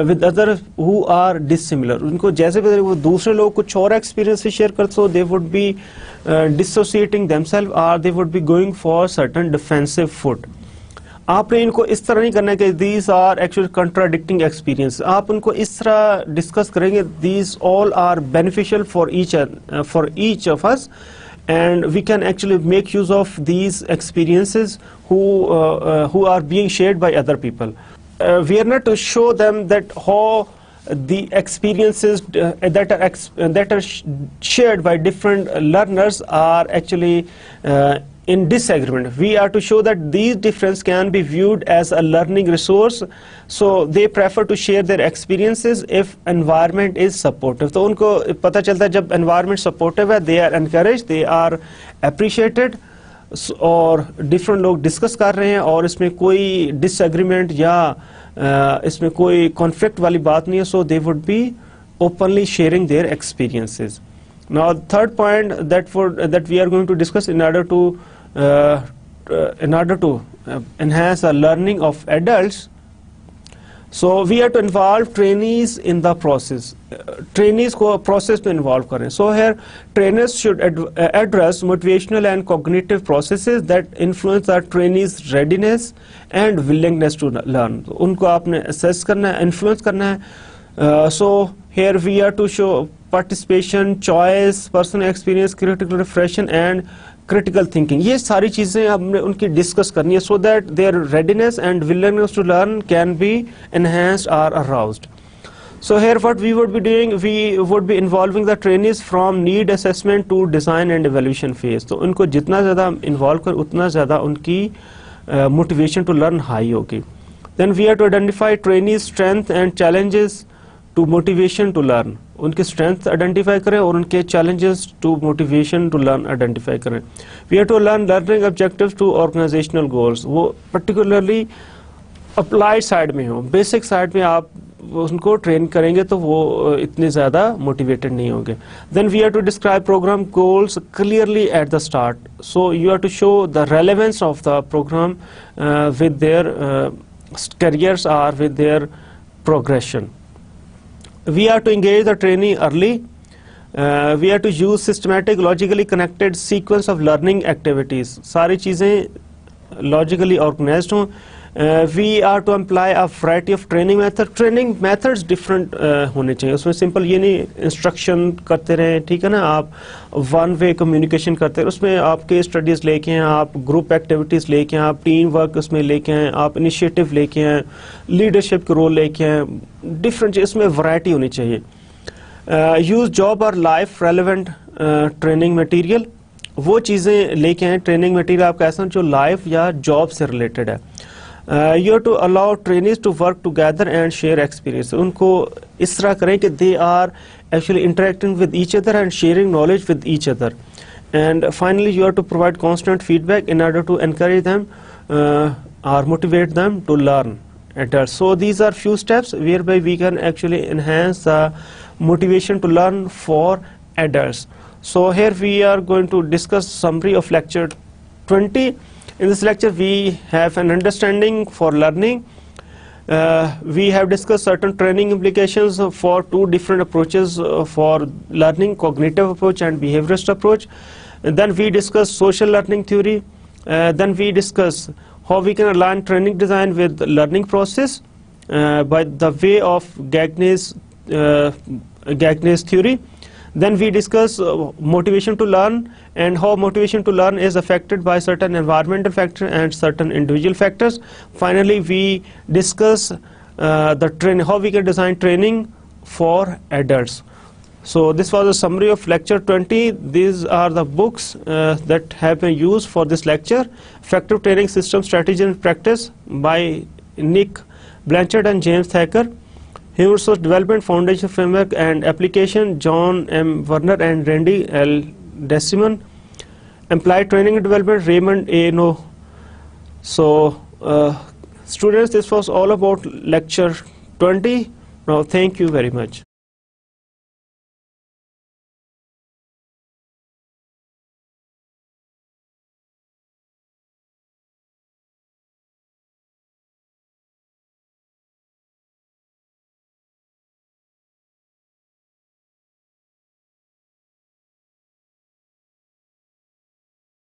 with other who are dissimilar. उनको जैसे वो दूसरे लोग कुछ और एक्सपीरियंस शेयर करते, so they would be dissociating themselves और they would be going for certain defensive foot. आपने इनको इस तरह नहीं करना कि these are actually contradicting experience, आप उनको इस तरह डिस्कस करेंगे these all are beneficial for each of us and we can actually make use of these experiences who are being shared by other people। We are not to show them that how the experiences that are shared by different learners are actually in disagreement। We are to show that these differences can be viewed as a learning resource, so they prefer to share their experiences if environment is supportive। तो उनको पता चलता है जब environment supportive है, they are encouraged, they are appreciated, और different लोग discuss कर रहे हैं और इसमें कोई disagreement या इसमें कोई conflict वाली बात नहीं है, so they would be openly sharing their experiences। Now third point that we are going to discuss in order to enhance the learning of adults, so we have to involve trainees in the process। trainees को process में involve करें। So here trainers should address motivational and cognitive processes that influence the trainees readiness and willingness to learn। तो उनको आपने assess करना है, influence करना है। So here we are to show participation, choice, personal experience, critical reflection and critical thinking। ये सारी चीजें हमने उनकी डिस्कस करनी है so that their readiness and willingness to learn can be enhanced or aroused। So here what we would be doing, we would be involving the trainees from need assessment to design and evaluation phase। तो उनको जितना ज़्यादा involve कर उतना ज़्यादा उनकी motivation to learn high होगी। Then we have to identify trainees strength and challenges to motivation to learn। उनके स्ट्रेंथ आइडेंटिफाई करें और उनके challenges to motivation to learn identify करें. We have to learn learning objectives to organisational goals. वो particularly applied side में हो, basic side में आप उनको ट्रेन करेंगे तो वो इतने ज़्यादा मोटिवेटेड नहीं होंगे. Then we have to describe programme goals clearly at the start. So you have to show the relevance of the programme with their careers or with their progression. We have to engage the trainee early. We have to use systematic, logically connected sequence of learning activities. सारी चीज़ें logically organized हों. We are to apply a variety of training methods. Training methods different होने चाहिए. उसमें simple ये नहीं instruction करते रहें, ठीक है ना, आप one way communication करते हैं. उसमें आप case studies लेके हैं, आप group activities लेके हैं, आप team work उसमें लेके हैं, आप initiative लेके हैं, leadership के role लेके हैं, different इसमें variety होनी चाहिए. Use job or life relevant training material. वो चीज़ें लेके हैं training material आपका ऐसा जो life या job से related है. You have to allow trainees to work together and share experience. उनको इस तरह करें कि they are actually interacting with each other and sharing knowledge with each other. And finally, you have to provide constant feedback in order to encourage them or motivate them to learn. So these are few steps whereby we can actually enhance the motivation to learn for adults. So here we are going to discuss summary of lecture 20. In this lecture, we have an understanding for learning. We have discussed certain training implications for two different approaches for learning, cognitive approach and behaviorist approach. And then we discuss social learning theory. Then we discuss how we can align training design with learning process by the way of Gagne's theory. Then we discuss motivation to learn and how motivation to learn is affected by certain environmental factors and certain individual factors. Finally, we discuss how we can design training for adults. So this was a summary of lecture 20. These are the books that have been used for this lecture. Effective Training System Strategy and Practice by Nick Blanchard and James Thacker. Human Resource Development Foundation Framework and Application, John M. Werner and Randy L. Desimon. Applied Training and Development, Raymond A. No. So, students, this was all about lecture 20. Now, thank you very much.